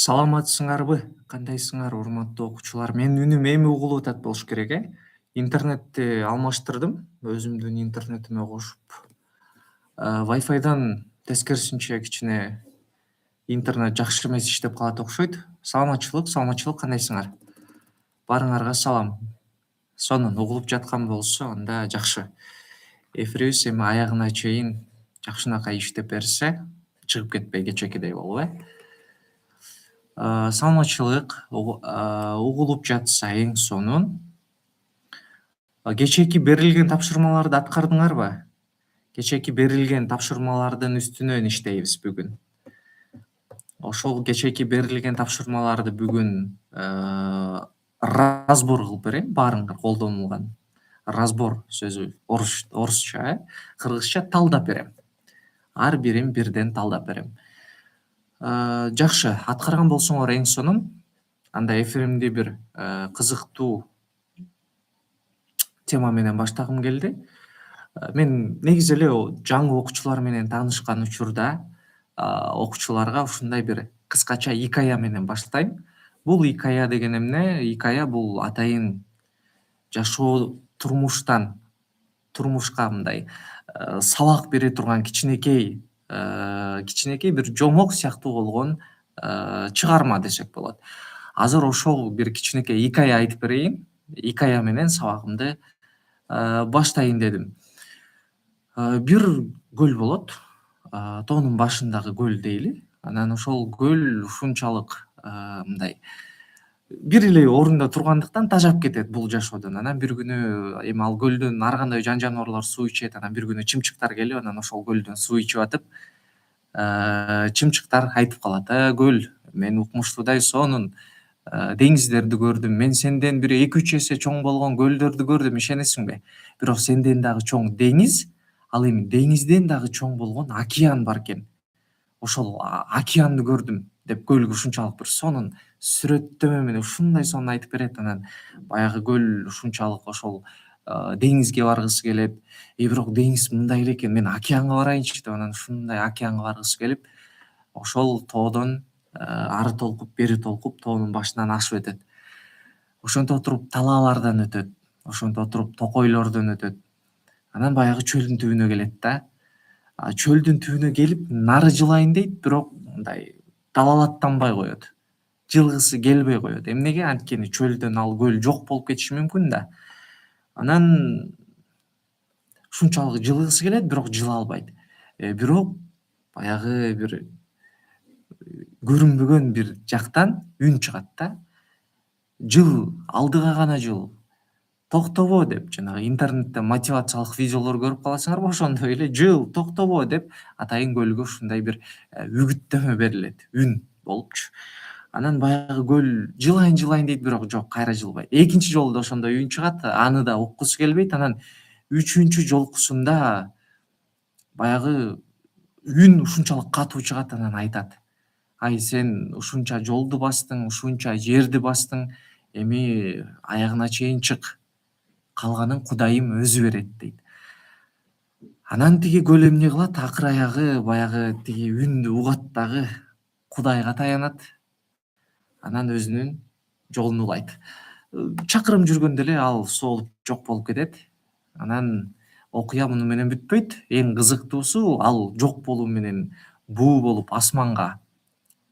Саламатсыңарбы? Кандайсыңар, урматтуу окуучулар? Менин үнүм эми угулуп атат болуш керек, э? Интернетти алмаштырдым, өзүмдүн интернетиме кошуп. Wi-Fi'дан тескерисинче кичине интернет жакшы эмес иштеп калат окшойт. Саламатчылык, кандайсыңар? Баарыңарга салам. Сонун угулуп жаткан болсо, анда жакшы. Эфирибиз эми аягына чейин жакшынакай иштеп берсе, чыгып кетпей кечээкидей болуп, э? Саламатчылык угулуп жатса эң сонун. Кечээки берилген тапшырмаларды аткардыңарбы? Кечээки берилген тапшырмалардын үстүнөн иштейбиз бүгүн. Ошол кечээки берилген тапшырмаларды бүгүн разбор кылып берейин, баарыңар колдонулган. Разбор сөзү орусча, кыргызча талдап берем. Ар бирин бирден талдап берем. Жакшы, аткарган болсоңор эң сонун. Анда эфиримди бир кызыктуу тема менен баштагым келди. Мен негизи эле жаңы окуучулар менен таанышкан учурда окуучуларга ушундай бир кыскача икая менен баштайм. Бул икая деген эмне? Икая бул атайын жашоо турмушка мындай сабак бере турган кичинекей бир жомок сыяктуу болгон чыгарма десек болот. Азыр ошол бир кичинекей икая айтып берейин. Икая менен сабагымды баштайын дедим. Бир көл болот. Тоонун башындагы көл дейли. Анан ошол көл ушунчалык мындай бир эле орунда тургандыктан тажап кетет бул жашоодон. Анан бир күнү эми ал көлдөн ар кандай жан жаныбарлар суу ичет. Анан бир күнү чымчыктар келип, анан ошол көлдөн суу ичип атып, чымчыктар айтып калат: көл, мен укмуштуудай сонун деңиздерди көрдүм. Мен сенден бир 2-3 эсе чоң болгон көлдөрдү көрдүм, ишенесиңби? Бирок сенден дагы чоң деңиз, ал эми деңизден дагы чоң болгон океан бар экен. Ошол океанды көрдүм деп көлгө ушунчалык бир сонун сүрөттөмө менен ушундай сонун айтып берет. Анан баягы көл ушунчалык ошол деңизге баргысы келет. Бирок деңиз мындай эле экен, мен океанга барайынчы деп анан ушундай океанга баргысы келип, ошол тоодон ары толкуп, бери толкуп, тоонун башынан ашып өтөт. Ошентип отуруп талаалардан өтөт. Ошентип отуруп токойлордон өтөт. Анан баягы чөлдүн түбүнө келет да. Чөлдүн түбүнө келип, нары жылайын дейт, бирок мындай далалаттанбай коет. Жылгысы келбей коет. Эмнеге? Анткени чөлдөн ал көл жок болуп кетиши мүмкүн да. Анан ушунчалык жылгысы келет, бирок жыла албайт. Бирок баягы бир көрүнбөгөн бир жактан үн чыгат да. Жыл, алдыга гана жыл. Токтобо деп, жанагы интернетте мотивациялык видеолор көрүп каласыңарбы, ошондой эле жыл, токтобо деп атайын көлгө ушундай бир үгүттөмө берилет, үн болупчу. Анан баягы көл жылайын дейт, бирок жок, кайра жылбайт. Экинчи жолу да ошондой үн чыгат, аны да уккусу келбейт. Анан үчүнчү жолкусунда баягы үн ушунчалык катуу чыгат, анан айтат: ай, сен ушунча жолду бастың, ушунча жерди бастың, эми аягына чейин чык. Калганын Кудайым өзү берет дейт. Анан тиги көл эмне кылат? Акыр аягы баягы тиги үндү угат дагы Кудайга таянат. Анан өзүнүн жолун улайт. Чакырым жүргөндө эле ал соолуп жок болуп кетет. Анан окуя муну менен бүтпөйт. Эң кызыктуусу, ал жок болуу менен буу болуп асманга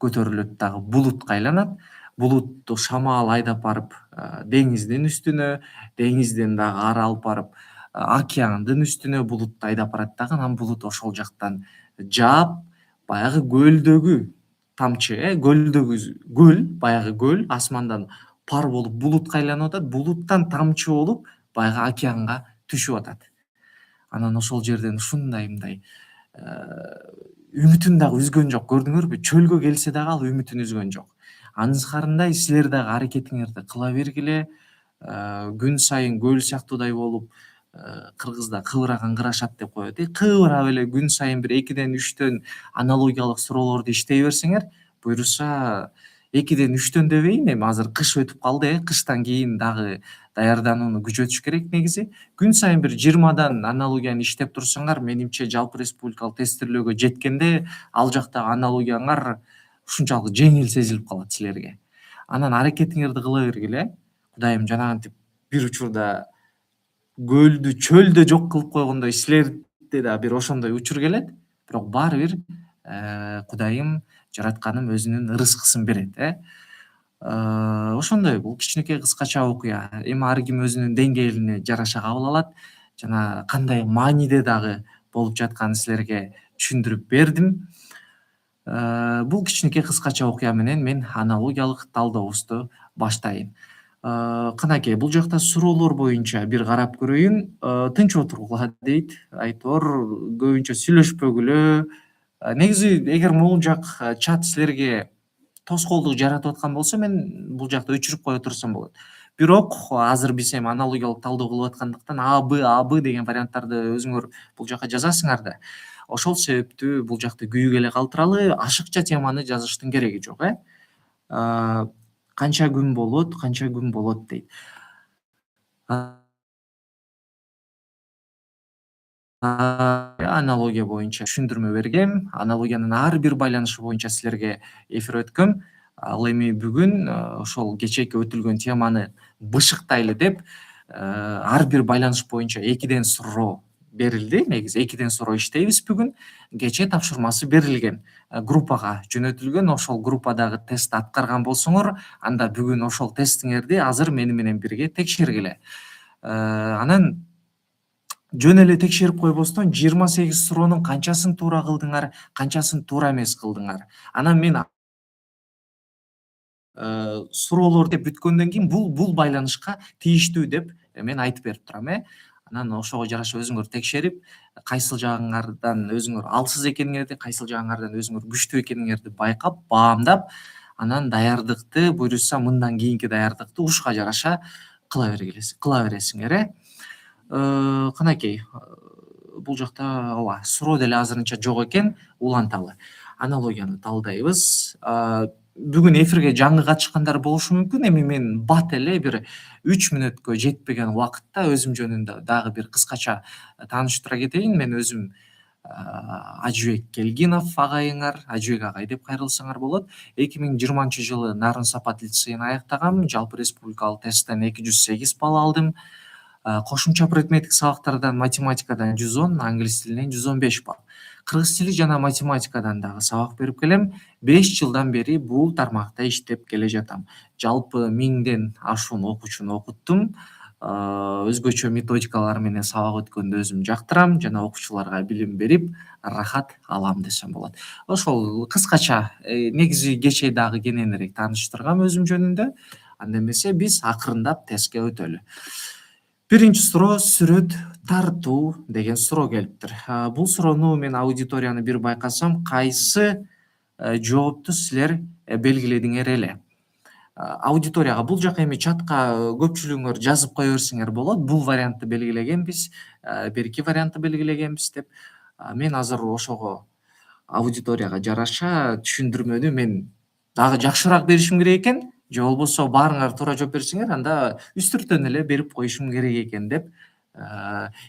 көтөрүлөт дагы, булутка айланат. Булутту шамал айдап барып деңиздин үстүнө, деңизден дагы ары алып барып океандын үстүнө булутту айдап барат дагы. Анан булут ошол жактан жаап, баягы көлдөгү тамчы, көлдөгү көл, баягы көл асмандан пар болуп булутка айланып атат. Булуттан тамчы болуп баягы океанга түшүп атат. Анан ошол жерден ушундай мындай үмүтүн дагы үзгөн жок. Көрдүңөрбү? Чөлгө келсе дагы ал үмүтүн үзгөн жок. Анысыкарындай силер дагы аракетиңерди кыла бергиле. Күн сайын көл сыяктуудай болуп, кыргызда кыбыраган кырашат деп коет. Кыбырап эле күн сайын бир 2-3төн аналогиялык суроолорду иштей берсеңер, буюрса 2-3төн дебейин, эми азыр кыш өтүп калды, кыштан кийин дагы даярданууну күчөтүш керек негизи. Күн сайын бир 20дан аналогияны иштеп турсаңар, менимче жалпы республикалык тестирлөөгө жеткенде ал жактагы аналогияңар ушунчалык жеңил сезилип калат силерге. Анан аракетиңерди кыла бергиле. Кудайым жанагынтип бир учурда көлдү, чөлдү жок кылып койгондой силерде да бир ошондой учур келет. Бирок баары бир Кудайым, жаратканым өзүнүн ырыскысын берет, ошондой бул кичинекей кыскача окуя. Эми ар ким өзүнүн деңгээлине жараша кабыл алат жана кандай мааниде дагы болуп жатканын силерге түшүндүрүп бердим. Бул кичинекей кыскача окуя менен мен аналогиялык талдообузду баштайын. Кынакей, бул жакта суроолор боюнча бир карап көрөйүн. Тынч отургула дейт. Айтор көбүнчө сүйлөшпөгүлө. Негизи эгер могул жак чат силерге тоскоолдук жаратып аткан болсо, мен бул жакта өчүрүп кое турсам болот. Бирок азыр биз эми аналогиялык талдоо кылып аткандыктан А Б деген варианттарды өзүңөр бул жака жазасыңар да. Ошол себептүү бул жакта күйүп эле калтыралы, ашыкча теманы жазыштын кереги жок, канча күн болот дейт. Аналогия боюнча түшүндүрмө бергем. Аналогиянын ар бир байланышы боюнча силерге эфир өткөм. Ал эми бүгүн ошол кечээки өтүлгөн теманы бышыктайлы деп ар бир байланыш боюнча 2ден суроо берилди. Негизи 2ден суроо иштейбиз бүгүн. Кечээ тапшырмасы берилген, группага жөнөтүлгөн. Ошол группадагы тестти аткарган болсоңор, анда бүгүн ошол тестиңерди азыр мени менен бирге текшергиле. Анан жөн эле текшерип койбостон 28 суроонун канчасын туура кылдыңар, канчасын туура эмес кылдыңар. Анан мен суроолор деп бүткөндөн кийин бул байланышка тийиштүү деп мен айтып берип турам. Анан ошого жараша өзүңөр текшерип, кайсыл жагыңардан өзүңөр алсыз экениңерди, кайсыл жагыңардан өзүңөр күчтүү экениңерди байкап, баамдап, анан даярдыкты буюрса мындан кийинки даярдыкты ушуга жараша кыла бересиңер. Кынакей, бул жакта ооба суроо деле азырынча жок экен, уланталы. Аналогияны талдайбыз. Бүгүн эфирге жаңы катышкандар болушу мүмкүн. Эми мен бат эле бир 3 мүнөткө жетпеген убакытта өзүм жөнүндө дагы бир кыскача тааныштыра кетейин. Мен өзүм Ажыбек Келгинов агайыңар, Ажыбек агай деп кайрылсаңар болот. 2020-жылы Нарын Сапат лицейин аяктагам. Жалпы республикалык тесттен 208 балл алдым. Кошумча предметтик сабактардан математикадан 110, англис тилинен 115 балл. Кыргыз тили жана математикадан дагы сабак берип келем. 5 жылдан бери бул тармакта иштеп келе жатам. Жалпы 1000ден ашуун окуучуну окуттум. Өзгөчө методикалар менен сабак өткөндү өзүм жактырам жана окуучуларга билим берип, рахат алам десем болот. Ошол кыскача негизи кечээ дагы кененирээк тааныштыргам өзүм жөнүндө. Анда эмесе биз акырындап тестке өтөлү. Биринчи суроо сүрөт тартуу деген суроо келиптир. Бул суроону мен аудиторияны бир байкасам, кайсы жоопту силер белгиледиңер эле. Аудиторияга бул жака эми чатка көпчүлүгүңөр жазып кое берсеңер болот. Бул вариантты белгилегенбиз, берки вариантты белгилегенбиз деп. Мен азыр ошого аудиторияга жараша түшүндүрмөнү мен дагы жакшыраак беришим керек экен. Же болбосо баарыңар туура жооп берсеңер, анда үстүртөн эле берип коюшум керек экен деп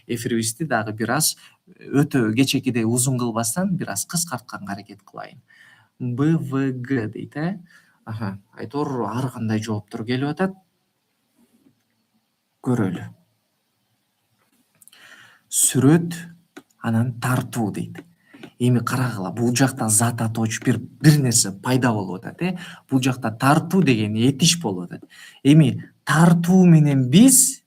эфирибизди дагы бир аз өтө кечээкидей узун кылбастан бир аз кыскартканга аракет кылайын. БВГ дейт, Айтор ар кандай жооптор келип атат. Көрөлү. Сүрөт анан тартуу дейт. Эми карагыла, бул жакта зат атоочу бир нерсе пайда болуп атат, Бул жакта тартуу деген этиш болуп атат. Эми тартуу менен биз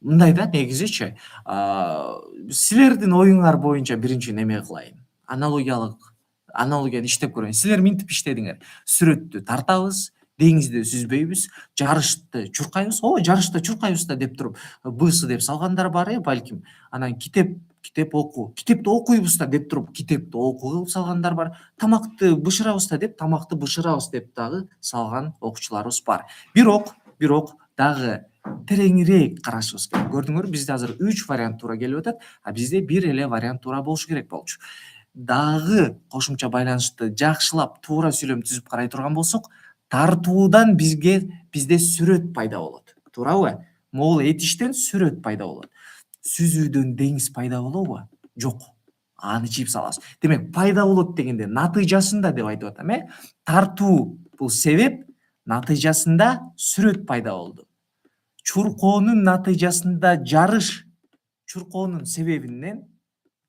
мындай да, негизичи силердин оюңар боюнча биринчи неме кылайын. Аналогияны иштеп көрөйүн. Силер минтип иштедиңер. Сүрөттү тартабыз, деңизди сүзбөйбүз, жарышты чуркайбыз. Жарышта чуркайбыз да деп туруп, бысы деп салгандар бар, балким. Анан китепти окуйбуз да деп туруп, китепти окуу кылып салгандар бар. Тамакты бышырабыз да деп, тамакты бышырабыз деп дагы салган окуучуларыбыз бар. Бирок дагы тереңирээк карашыбыз керек. Көрдүңөрбү, бизде азыр 3 вариант туура келип атат, бизде бир эле вариант туура болушу керек болчу. Дагы кошумча байланышты жакшылап туура сүйлөм түзүп карай турган болсок, тартуудан бизде сүрөт пайда болот. Туурабы? Могул этиштен сүрөт пайда болот. Сүзүүдөн деңиз пайда болобу? Жок. аны чийип салабыз. Демек пайда болот дегенде натыйжасында деп айтып атам, тартуу бул себеп, натыйжасында сүрөт пайда болду. Чуркоонун натыйжасында жарыш, чуркоонун себебинен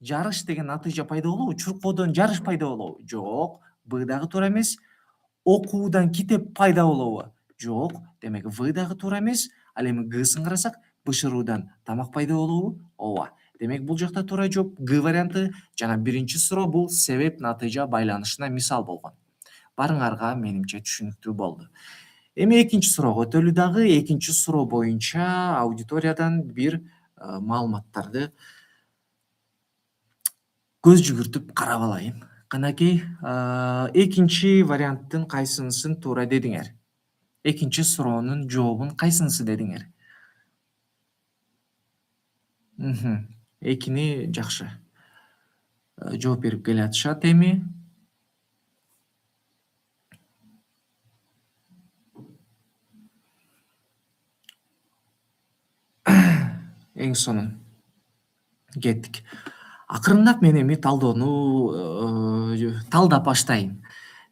жарыш деген натыйжа пайда болобу? Чуркоодон жарыш пайда болобу? Жок, б дагы туура эмес. Окуудан китеп пайда болобу? Жок, демек в дагы туура эмес. Ал эми гсын карасак, бышыруудан тамак пайда болобу? Ооба. Демек бул жакта туура жооп г варианты. Жана биринчи суроо бул себеп натыйжа байланышына мисал болгон. Барыңарга менимче түшүнүктүү болду. Эми экинчи суроого өтөлү дагы. Экинчи суроо боюнча аудиториядан бир маалыматтарды көз жүгүртүп карап алайын. Канакей, экинчи варианттын кайсынысын туура дедиңер? Экинчи суроонун жообун кайсынысы дедиңер? Экини жакшы жооп берип келатышат эми. Эң сонун кеттик. Акырындап мен эми талдап баштайын.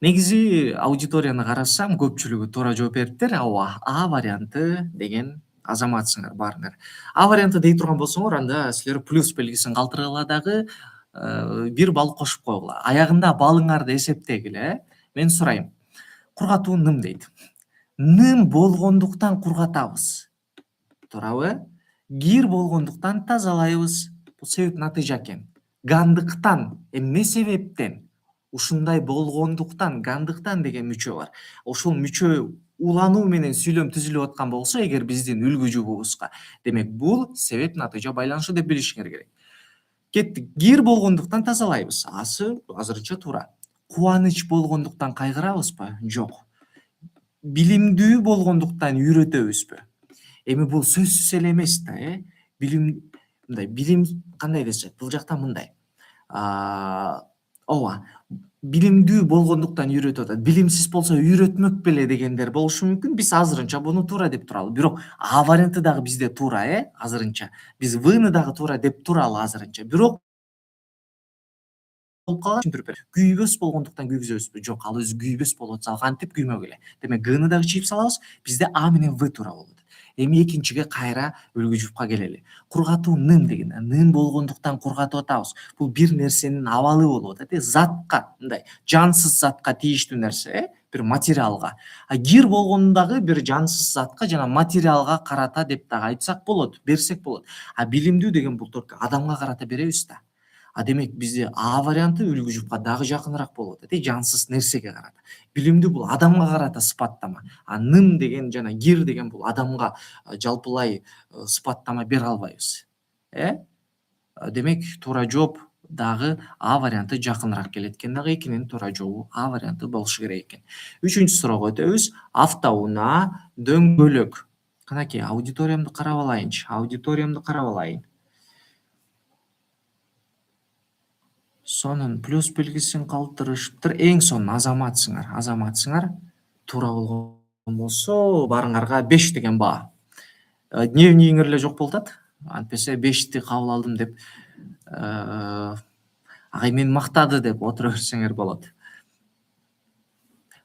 Негизи аудиторияны карасам, көпчүлүгү туура жооп бериптир. Ооба, А варианты деген азаматсыңар баарыңар. А варианты дей турган болсоңор, анда силер плюс белгисин калтыргыла дагы бир балл кошуп койгула. Аягында баллыңарды эсептегиле. Мен сурайм. Кургатуу ным дейт. Ным болгондуктан кургатабыз. Туурабы? Кир болгондуктан тазалайбыз. Бул себеп натыйжа экен. Гандыктан, эмне себептен? Ушундай болгондуктан, гандыктан деген мүчө бар. Ошол мүчө улануу менен сүйлөм түзүлүп аткан болсо, эгер биздин үлгү жубубузга, демек бул себеп натыйжа байланышы деп билишиңер керек. Кеттик. Кир болгондуктан тазалайбыз. Асы азырынча туура. Кубаныч болгондуктан кайгырабызбы? Жок. Билимдүү болгондуктан үйрөтөбүзбү? Эми бул сөзсүз эле эмес да, билим кандай десек, бул жакта мындай. Ооба, билимдүү болгондуктан үйрөтүп атат. Билимсиз болсо үйрөтмөк беле дегендер болушу мүмкүн. Биз азырынча буну туура деп туралы. Бирок А варианты дагы бизде туура, азырынча. Биз В-ны дагы туура деп туралы азырынча. Бирок күйбөс болгондуктан күйгүзөбүзбү? Жок, ал өзү күйбөс болуп атса, ал кантип күймөк эле? Демек Г-ны дагы чийип салабыз. Бизде А менен В туура болот. Эми экинчиге кайра үлгү жупка келели. Кургатуу ным деген. Ным болгондуктан кургатып атабыз. Бул бир нерсенин абалы болуп атат, затка, мындай жансыз затка тийиштүү нерсе, бир материалга. Кир болгондагы бир жансыз затка жана материалга карата деп дагы айтсак болот, берсек болот. Билимдүү деген бул только адамга карата беребиз да. Демек бизде А варианты үлгү жупка дагы жакыныраак болуп атат, жансыз нерсеге карата. Билимдүү бул адамга карата сыпаттама. Ным деген жана кир деген бул адамга жалпылай сыпаттама бере албайбыз. Демек туура жооп дагы А варианты жакыныраак келет экен дагы. Экинин туура жообу А варианты болушу керек экен. Үчүнчү суроого өтөбүз. Автоунаа дөңгөлөк. Канакей, аудиториямды карап алайын. Сонун плюс белгисин калтырышыптыр. Эң сонун азаматсыңар. Туура болгон болсо, барыңарга 5 деген баа. Дневнигиңер эле жок болуп атат. Антпесе 5ти кабыл алдым деп агай мени мактады деп отура берсеңер болот.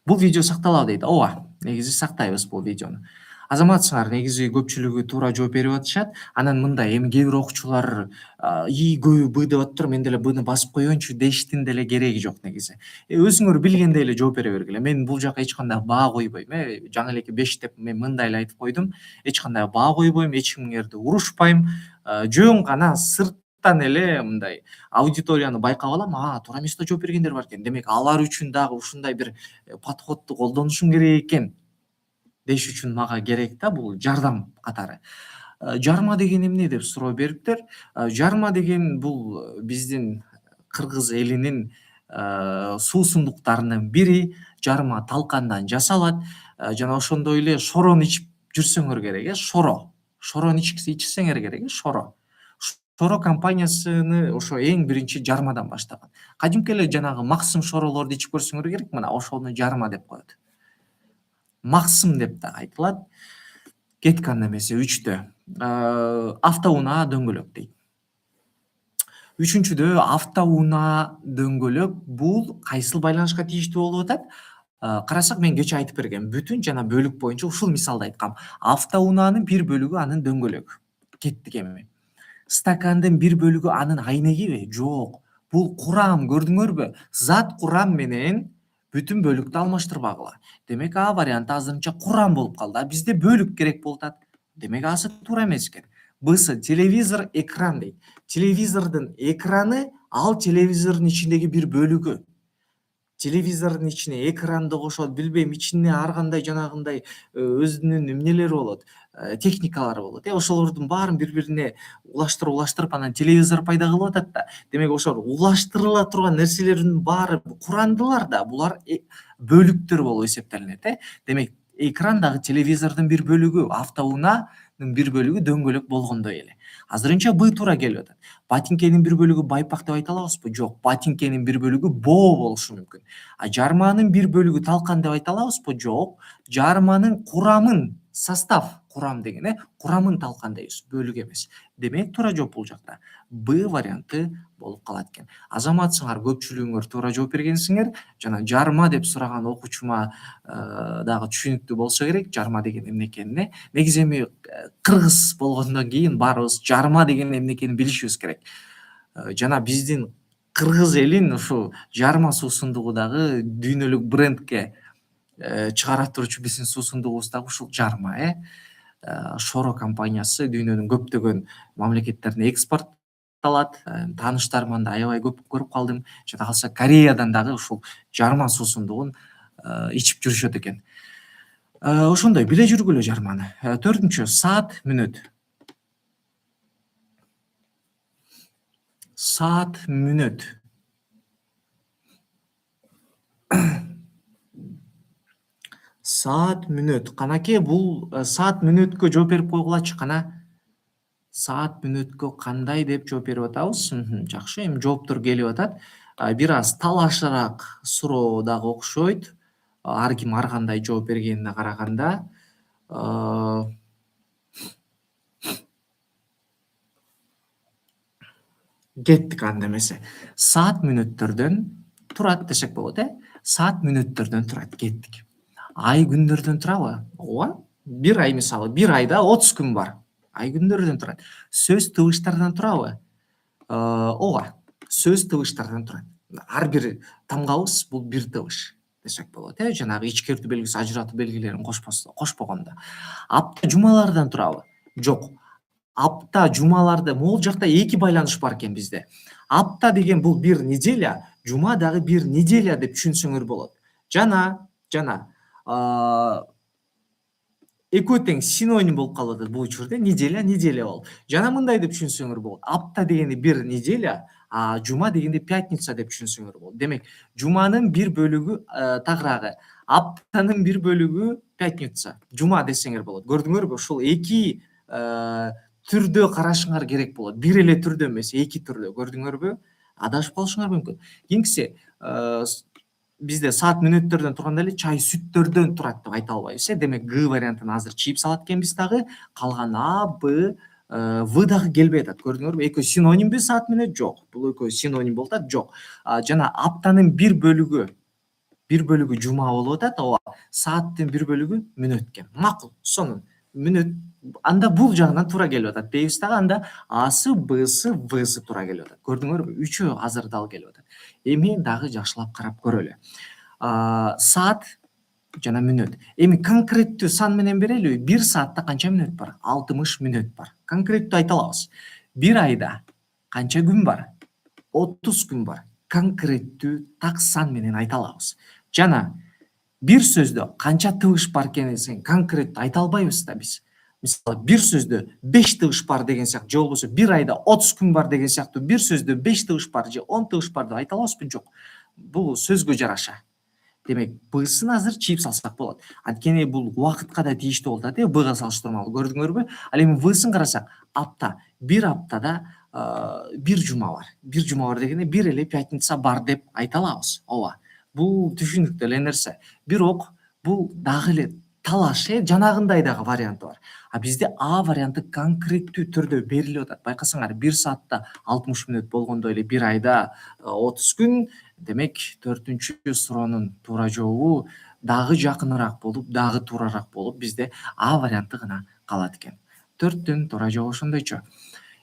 Бул видео сакталабы дейт. Ооба, негизи сактайбыз бул видеону. Азаматсыңар, негизи көпчүлүгү туура жооп берип атышат. Анан мындай, эми кээ бир окуучулар көбү Б деп атыптыр, мен деле Бны басып коеюнчу дештин деле кереги жок негизи. Өзүңөр билгендей эле жооп бере бергиле. Мен бул жака эч кандай баа койбойм. Жаңы элеке 5 деп мен мындай эле айтып койдум. Эч кандай баа койбойм, эч кимдерди урушпайм. Жөн гана сырттан эле мындай аудиторияны байкап алам. Туура эмес да жооп бергендер бар экен. Демек алар үчүн дагы ушундай бир подходду колдонушум керек экен деш үчүн мага керек да, бул жардам катары. Жарма деген эмне деп суроо бериптир. Жарма деген бул биздин кыргыз элинин суусундуктарынын бири. Жарма талкандан жасалат. Жана ошондой эле шорону ичип жүрсөңөр керек, шорону ичсеңер керек, шоро компаниясыны ошо эң биринчи жармадан баштаган. Кадимки эле жанагы максым шоролорду ичип көрсөңөр керек, мына ошону жарма деп коет. Максым деп да айтылат. Кетик анда эмесе 3тө. Автоунаа дөңгөлөк дейт. Үчүнчүдө авто унаа дөңгөлөк бул кайсыл байланышка тийиштүү болуп атат? Карасак мен кечээ айтып бергем. Бүтүн жана бөлүк боюнча ушул мисалды айткам. Авто унаанын бир бөлүгү анын дөңгөлөгү. Кеттик эми. Стакандын бир бөлүгү анын айнегиби? Жок. Бул курам, көрдүңөрбү? Зат курам менен бүтүн бөлүктү алмаштырбагыла. Демек А варианты азырынча курам болуп калды. А бизде бөлүк керек болуп атат. Демек Асы туура эмес экен. Бсы телевизор, экран дейт. Телевизордун экраны ал телевизордун ичиндеги бир бөлүгү. Телевизордун ичине экранды кошот, билбейм, ичине ар кандай жанагындай өзүнүн эмнелери болот, техникалары болот. Ошолордун баарын бири-бирине улаштырып анан телевизор пайда кылып атат да. Демек ошол улаштырыла турган нерселердин баары курандылар да, булар бөлүктөр болуп эсептелинет. Демек экран дагы телевизордун бир бөлүгү, автоунаанын бир бөлүгү дөңгөлөк болгондой эле. Азырынча Б туура келип атат. Батиңкенин бир бөлүгү байпак деп айта алабызбы? Жок, батиңкенин бир бөлүгү боо болушу мүмкүн. А жарманын бир бөлүгү талкан деп айта алабызбы? Жок. Жарманын курамын, состав, курам деген, курамын талкан дейбиз, бөлүк эмес. Демек туура жооп бул жакта Б варианты болуп калат экен. Азаматсыңар, көпчүлүгүңөр туура жооп бергенсиңер. Жана жарма деп сураган окуучума дагы түшүнүктүү болсо керек, жарма деген эмне экенине. Негизи эми кыргыз болгондон кийин баарыбыз жарма деген эмне экенин билишибиз керек. Жана биздин кыргыз элин ушу жарма суусундугу дагы дүйнөлүк брендке чыгара турчу биздин суусундугубуз дагы ушул жарма. Шоро компаниясы дүйнөнүн көптөгөн мамлекеттерине экспортталат. Тааныштарыман да аябай көп көрүп калдым. Жада калса Кореядан дагы ушул жарма суусундугун ичип жүрүшөт экен. Ошондой биле жүргүлө жарманы. 4-чү саат, мүнөт. Saat, мүнөт. Saat, мүнөт. Канакей, бул saat, мүнөткө жооп берип койгулачы кана. Saat, мүнөткө кандай деп жооп берип атабыз? Жакшы, эми жооптор келип атат. Бир аз талашыраак суроо дагы окшойт. Ар ким ар кандай жооп бергенине караганда. Кеттик анда эмесе. Саат мүнөттөрдөн турат десек болот, Саат мүнөттөрдөн турат. Кеттик. Ай күндөрдөн турабы? Ооба. Бир ай мисалы, бир айда 30 күн бар. Ай күндөрдөн турат. Сөз тыбыштардан турабы? Ооба. Сөз тыбыштардан турат. Ар бир тамгабыз бул бир тыбыш десек болот, жанагы ичкертүү белгиси, ажыратуу белгилерин кошпогондо. Апта жумалардан турабы? Жок. Апта, жумаларды, могул жакта эки байланыш бар экен бизде. Апта деген бул бир неделя, жума дагы бир неделя деп түшүнсөңөр болот. Жана экөө тең синоним болуп калып атат бул учурда. Неделя болуп. Жана мындай деп түшүнсөңөр болот. Апта дегенди бир неделя, а жума дегенди пятница деп түшүнсөңөр болот. Демек, жуманын бир бөлүгү тагыраагы, аптанын бир бөлүгү пятница, жума десеңер болот. Көрдүңөрбү? Ушул эки түрдө карашыңар керек болот. Бир эле түрдө эмес, эки түрдө. Көрдүңөрбү? Адашып калышыңар мүмкүн. Кийинкиси бизде саат мүнөттөрдөн турганда эле чай сүттөрдөн турат деп айта албайбыз. Демек Г вариантын азыр чийип салат экенбиз дагы. Калган А, Б, В дагы келбей атат. Көрдүңөрбү? Экөө синонимби саат мүнөт? Жок. Бул экөө синоним болуп атат? Жок. Жана аптанын бир бөлүгү жума болуп атат. Ооба. Сааттын бир бөлүгү мүнөт экен. Макул. Сонун. Мүнөт анда бул жагынан туура келип атат дейбиз дагы. Анда Асы, Бсы, Всы туура келип атат. Көрдүңөрбү? Үчөө азыр дал келип атат. Эми дагы жакшылап карап көрөлү. Саат жана мүнөт. Эми конкреттүү сан менен берелиби? Бир саатта канча мүнөт бар? 60 мүнөт бар. Конкреттүү айта алабыз. Бир айда канча күн бар? 30 күн бар. Конкреттүү так сан менен айта алабыз. Жана бир сөздө канча тыбыш бар экенин конкреттүү айта албайбыз да биз. Мисалы, бир сөздө 5 тыбыш бар деген сыяктуу, же болбосо бир айда 30 күн бар деген сыяктуу бир сөздө 5 тыбыш бар же 10 тыбыш бар деп айта алабызбы? Жок. Бул сөзгө жараша. Демек, Бсын азыр чийип салсак болот. Анткени бул убакытка да тийиштүү болуп атат, Бга салыштырмалуу. Көрдүңөрбү? Ал эми Всын карасак, апта. Бир аптада бир жума бар. Бир жума бар дегенде бир эле пятница бар деп айта алабыз. Ооба. Бул түшүнүктүү эле нерсе. Бирок бул дагы эле талаш, жанагындай дагы варианты бар. А бизде А варианты конкреттүү түрдө берилип атат. Байкасаңар 1 саатта 60 мүнөт болгондой эле 1 айда 30 күн. Демек 4-чү суроонун туура жообу дагы жакыныраак болуп, дагы туурараак болуп, бизде А варианты гана калат экен. 4-түн туура жообу ошондойчу.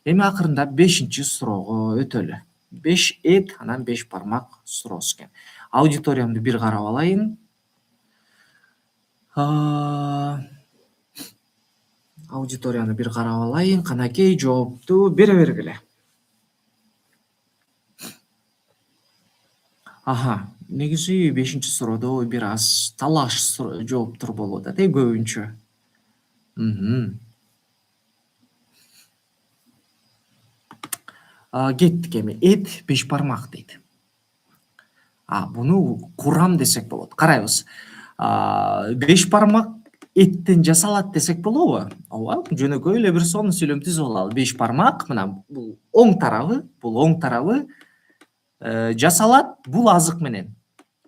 Эми акырында 5-чи суроого өтөлү. 5 эт, анан 5 бармак суроосу экен. Аудиториямды бир карап алайын. Аудиторияны бир карап алайын. Канакей жоопту бере бергиле. Негизи 5-чи суроодо бир аз талаш жооптор болуп атат, көбүнчө. Кеттик эми. Эт 5 бармак дейт. Буну курам десек болот. Карайбыз. 5 бармак эттен жасалат десек болобу? Ооба, жөнөкөй эле бир сонун сүйлөм түзүп алалы. 5 бармак, мына бул оң тарабы жасалат, бул азык менен.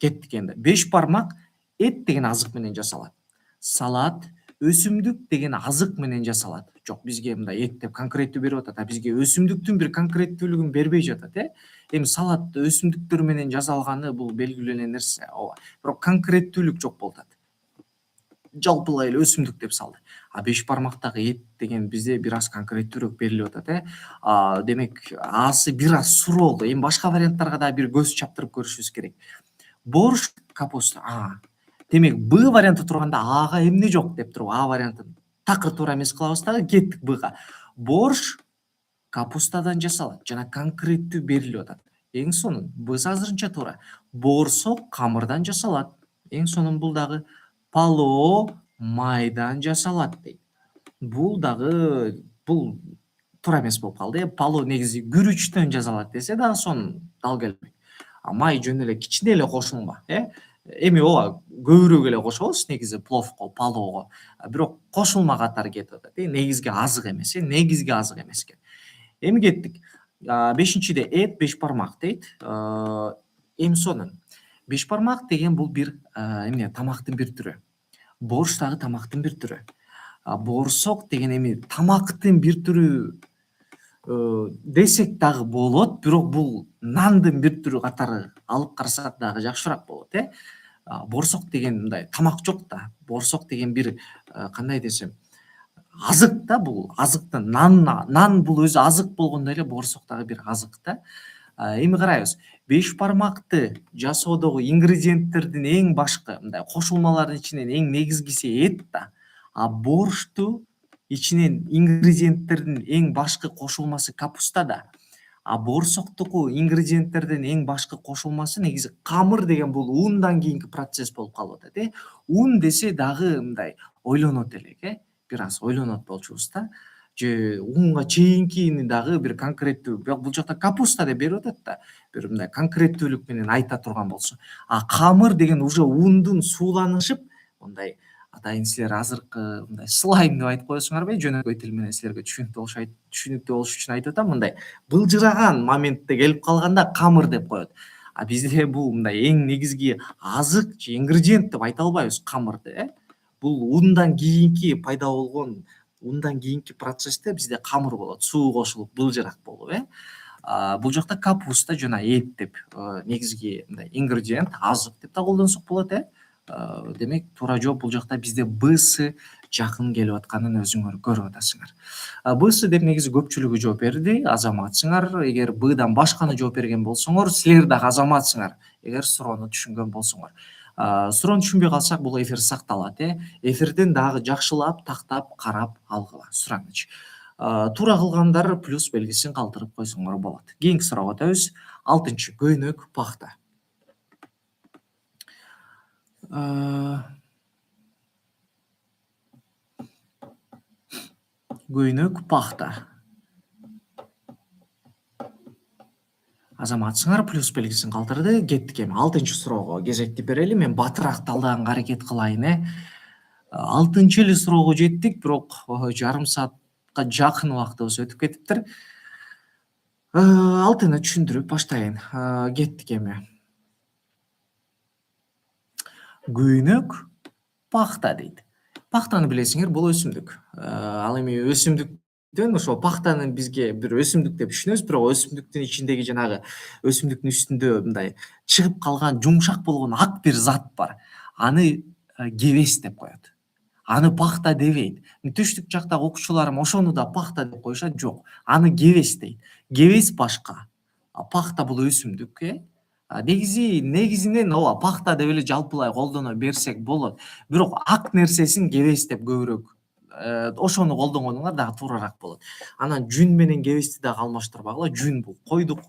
Кеттик энди. 5 бармак эт деген азык менен жасалат. Салат, өсүмдүк деген азык менен жасалат. Жок, бизге мындай эт деп конкреттүү берип атат, бизге өсүмдүктүн бир конкреттүүлүгүн бербей жатат, Эми салат өсүмдүктөр менен жасалганы бул белгилүү эле нерсе, ооба. Бирок конкреттүүлүк жок болуп атат. Жалпылай эле өсүмдүк деп салды. 5 бармактагы эт деген бизде бир аз конкреттүүрөөк берилип атат, Демек, Асы бир аз суроолду. Эми башка варианттарга да бир көз чаптырып көрүшүбүз керек. Борщ, капуста. Демек, Б варианты турганда Ага эмне жок деп туруп А вариантын такыр туура эмес кылабыз дагы, кеттик Бга. Борщ капустадан жасалат жана конкреттүү берилип атат. Эң сонун Б азырынча туура. Боорсок камырдан жасалат. Эң сонун бул дагы. Палоо майдан жасалат дейт. Бул туура эмес болуп калды. Палоо негизи күрүчтөн жасалат десе дагы сонун дал келбейт. Май жөн эле кичине эле кошулма, Эми ооба көбүрөөк эле кошобуз негизи пловко, палоого. Бирок кошулма катары кетип атат, негизги азык эмес, негизги азык эмес экен. Эми кеттик. 5-чиде эт 5 бармак дейт. Эми сонун. 5 бармак деген бул бир эмне, тамактын бир түрү. Борщ дагы тамактын бир түрү. Боорсок деген эми тамактын бир түрү десек дагы болот, бирок бул нандын бир түрү катары алып карасак дагы жакшыраак болот, Боорсок деген мындай тамак жок да. Боорсок деген бир кандай десем, азык да, бул азыктын нан бул өзү азык болгондой эле боорсок дагы бир азык да. Эми карайбыз. 5 бармакты жасоодогу ингредиенттердин эң башкы мындай кошулмалардын ичинен эң негизгиси эт да. Борщту ичинен ингредиенттердин эң башкы кошулмасы капуста да. Боорсоктуку ингредиенттердин эң башкы кошулмасы негизи камыр деген бул ундан кийинки процесс болуп калып атат, Ун десе дагы мындай ойлонот элек, бир аз ойлонот болчубуз да. Же унга чейинкини дагы бир конкреттүү, бирок бул жакта капуста деп берип атат да, бир мындай конкреттүүлүк менен айта турган болсо. Камыр деген уже ундун сууланышып, мындай атайын силер азыркы мындай слайм деп айтып коесуңарбы, жөнөкөй тил менен силерге түшүнүктүү болуш үчүн айтып атам, мындай былжыраган моментте келип калганда камыр деп коет. Бизде бул мындай эң негизги азык же ингредиент деп айта албайбыз камырды, Бул ундан кийинки пайда болгон, ундан кийинки процессте бизде камыр болот, суу кошулуп былжырак болуп, Бул жакта капуста жана эт деп негизги мындай ингредиент, азык деп да колдонсок болот, Демек, туура жооп бул жакта бизде Бсы жакын келип атканын өзүңөр көрүп атасыңар. Бсы деп негизи көпчүлүгү жооп берди, азаматсыңар. Эгер Бдан башканы жооп берген болсоңор, силер дагы азаматсыңар, эгер суроону түшүнгөн болсоңор. Суроону түшүнбөй калсак, бул эфир сакталат, Эфирден дагы жакшылап, тактап, карап алгыла сураңычы. Туура кылгандар плюс белгисин калтырып койсоңор болот. Кийинки суроого өтөбүз. 6-чы көйнөк пахта. Көйнөк пахта. Азаматсыңар плюс белгисин калтырды. Кеттик эми 6-чы суроого кезекти берели. Мен батыраак талдаганга аракет кылайын, 6-чы эле суроого жеттик, бирок жарым саатка жакын убактыбыз өтүп кетиптир. Алтыны түшүндүрүп баштайын. Кеттик эми. Көйнөк пахта дейт. Пахтаны билесиңер, бул өсүмдүк. Ал эми өсүмдүктөн ошо пахтаны бизге бир өсүмдүк деп түшүнөбүз, бирок өсүмдүктүн ичиндеги жанагы өсүмдүктүн үстүндө мындай чыгып калган жумшак болгон ак бир зат бар. Аны кебес деп коет. Аны пахта дебейт. Түштүк жактагы окуучуларым ошону да пахта деп коюшат. Жок, аны кебес дейт. Кебес башка, пахта бул өсүмдүк, негизинен ооба пахта деп эле жалпылай колдоно берсек болот. Бирок ак нерсесин кебес деп көбүрөөк ошону колдонгонуңар дагы тууралаак болот. Анан жүн менен кебести дагы алмаштырбагыла. Жүн бул койдук,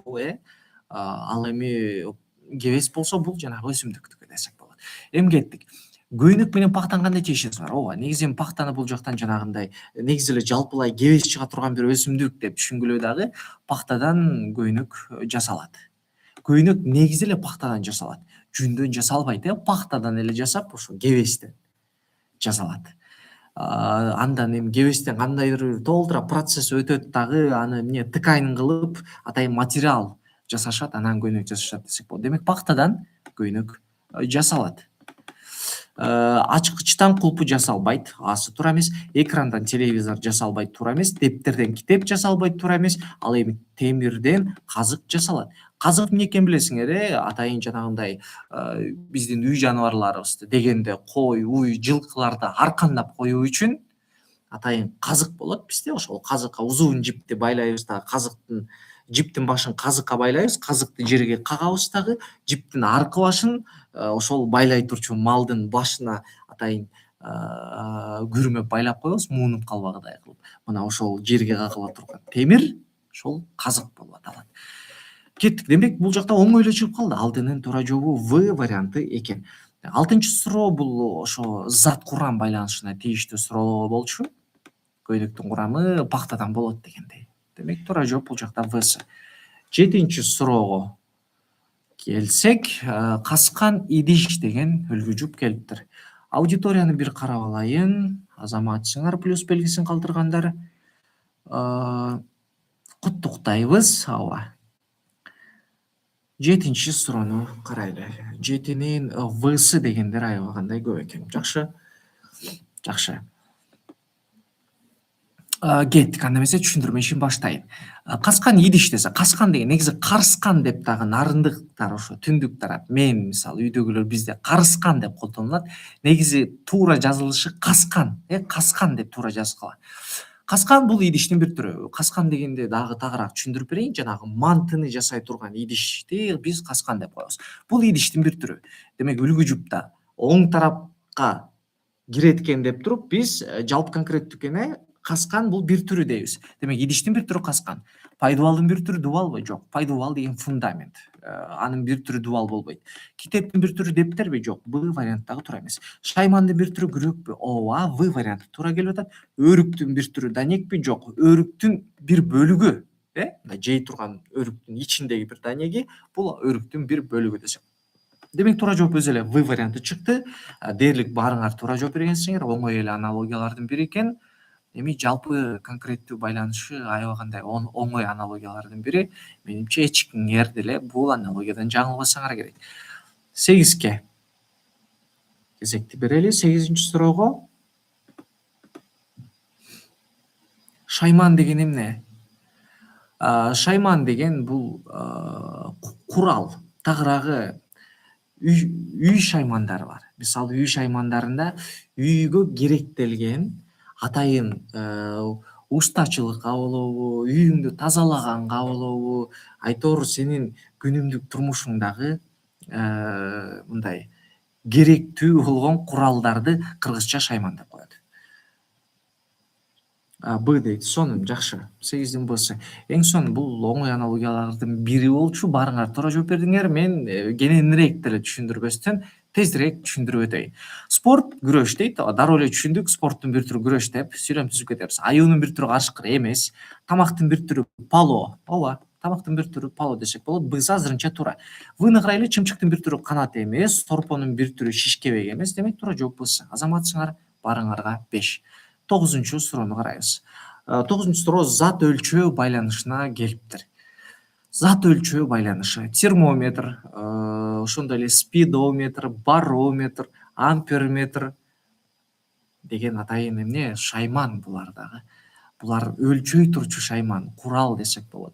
ал эми кебес болсо бул жанагы өсүмдүктүкү десек болот. Эми кеттик. Көйнөк менен пахтаны кандай чечишиңиз бар? Ооба, негизинен пахтаны бул жактан жанагындай негизи эле жалпылай кебес чыга турган бир өсүмдүк деп түшүнгүлө дагы пахтадан көйнөк жасалат. Көйнөк негизи эле пахтадан жасалат. Жүндөн жасалбайт, пахтадан эле жасап, ошо кебестен жасалат. Андан эми кебестен кандайдыр бир толтура процесс өтөт дагы, аны эмне ткань кылып атайын материал жасашат, анан көйнөк жасашат десек болот. Демек пахтадан көйнөк жасалат. Ачкычтан кулпу жасалбайт, асы туура эмес. Экрандан телевизор жасалбайт, туура эмес. Дептерден китеп жасалбайт, туура эмес. Ал эми темирден казык жасалат. Казык эмне экенин билесиңер, атайын жанагындай биздин үй жаныбарларыбызды дегенде кой, уй, жылкыларды аркандап коюу үчүн атайын казык болот бизде. Ошол казыкка узун жипти байлайбыз дагы, казыктын жиптин башын казыкка байлайбыз, казыкты жерге кагабыз дагы, жиптин аркы башын ошол байлай турчу малдын башына атайын күрмөп байлап коебуз, муунуп калбагыдай кылып. Мына ошол жерге кагыла турган темир ошол казык болуп аталат. Кеттик. Демек, бул жакта оңой эле чыгып калды. Алдынын туура жообу В варианты экен. 6-чы суроо бул ошо зат курам байланышына тийиштүү суроо болчу. Көйнөктүн курамы пахтадан болот дегендей. Демек, туура жооп бул жакта В. 7-чи суроого келсек, каскан идиш деген үлгү жуп келиптир. Аудиторияны бир карап алайын. Азаматсыңар плюс белгисин калтыргандар. Куттуктайбыз. Ооба. 7-чи суроону карайлы. 7-нин Всы дегендер аябагандай көп экен. Жакшы. Жакшы. Кеттик, анда эмесе түшүндүрмө ишин баштайын. Каскан идиш десе, каскан деген негизи карыскан деп дагы нарындыктар, ошо түндүк тарап, мен мисалы үйдөгүлөр бизде карыскан деп колдонулат. Негизи туура жазылышы каскан, каскан деп туура жазгыла. Каскан бул идиштин бир түрү. Каскан дегенде дагы тагыраак түшүндүрүп берейин. Жанагы мантыны жасай турган идишти биз каскан деп коебуз. Бул идиштин бир түрү. Демек, үлгү жупта оң тарапка кирет экен деп туруп, биз жалпы конкреттүү экен, каскан бул бир түрү дейбиз. Демек, идиштин бир түрү каскан. Пайдубалдын бир түрү дубалбы? Жок. Пайдубал деген фундамент. Анын бир түрү дубал болбойт. Китептин бир түрү дептерби? Жок. Б варианттагы туура эмес. Шаймандын бир түрү күрөкпү? Ооба, В варианты туура келип атат. Өрүктүн бир түрү данекпи? Жок. Өрүктүн бир бөлүгү, жей турган өрүктүн ичиндеги бир данеги, бул өрүктүн бир бөлүгү десек. Демек, туура жооп өзү эле В варианты чыкты. Дээрлик баарыңар туура жооп бергенсиңер. Оңой эле аналогиялардын бири экен. Эми жалпы конкреттүү байланышы аябагандай оңой аналогиялардын бири. Менимче эчкиңер деле бул аналогиядан жаңылбасаңар керек. 8ке кезекти берели. 8-чи суроого. Шайман деген эмне? Шайман деген бул курал. Тагыраагы үй шаймандары бар. Мисалы, үй шаймандарында үйгө керектелген атайын устачылыкка болобу, үйүңдү тазалаганга болобу, айтор сенин күнүмдүк турмушуңдагы мындай керектүү болгон куралдарды кыргызча шайман деп коет. Б дейт. Сонун, жакшы. 8-дин Бсы. Эң сонун бул оңой аналогиялардын бири болчу. Баарыңар туура жооп бердиңер. Мен кененирээк деле түшүндүрбөстөн тездирээк түшүндүрүп өтөйүн. Спорт күрөш дейт. Дароо эле түшүндүк. Спорттун бир түрү күрөш деп сүйлөм түзүп кетебиз. Аюунун бир түрү карышкыр эмес. Тамактын бир түрү пало. Ооба, тамактын бир түрү пало десек болот. Бсы азырынча туура. Вны карайлы. Чымчыктын бир түрү канат эмес. Сорпонун бир түрү шишкебек эмес. Демек, туура жооп Бсы. Азаматсыңар, баарыңарга 5. 9-чу суроону карайбыз. 9-чу суроо зат өлчөө байланышына келиптир. Зат өлчөө байланышы. Термометр, ошондой эле спидометр, барометр, амперметр, деген атайын эмне шайман булар дагы. Булар өлчөй турчу шайман, курал десек болот.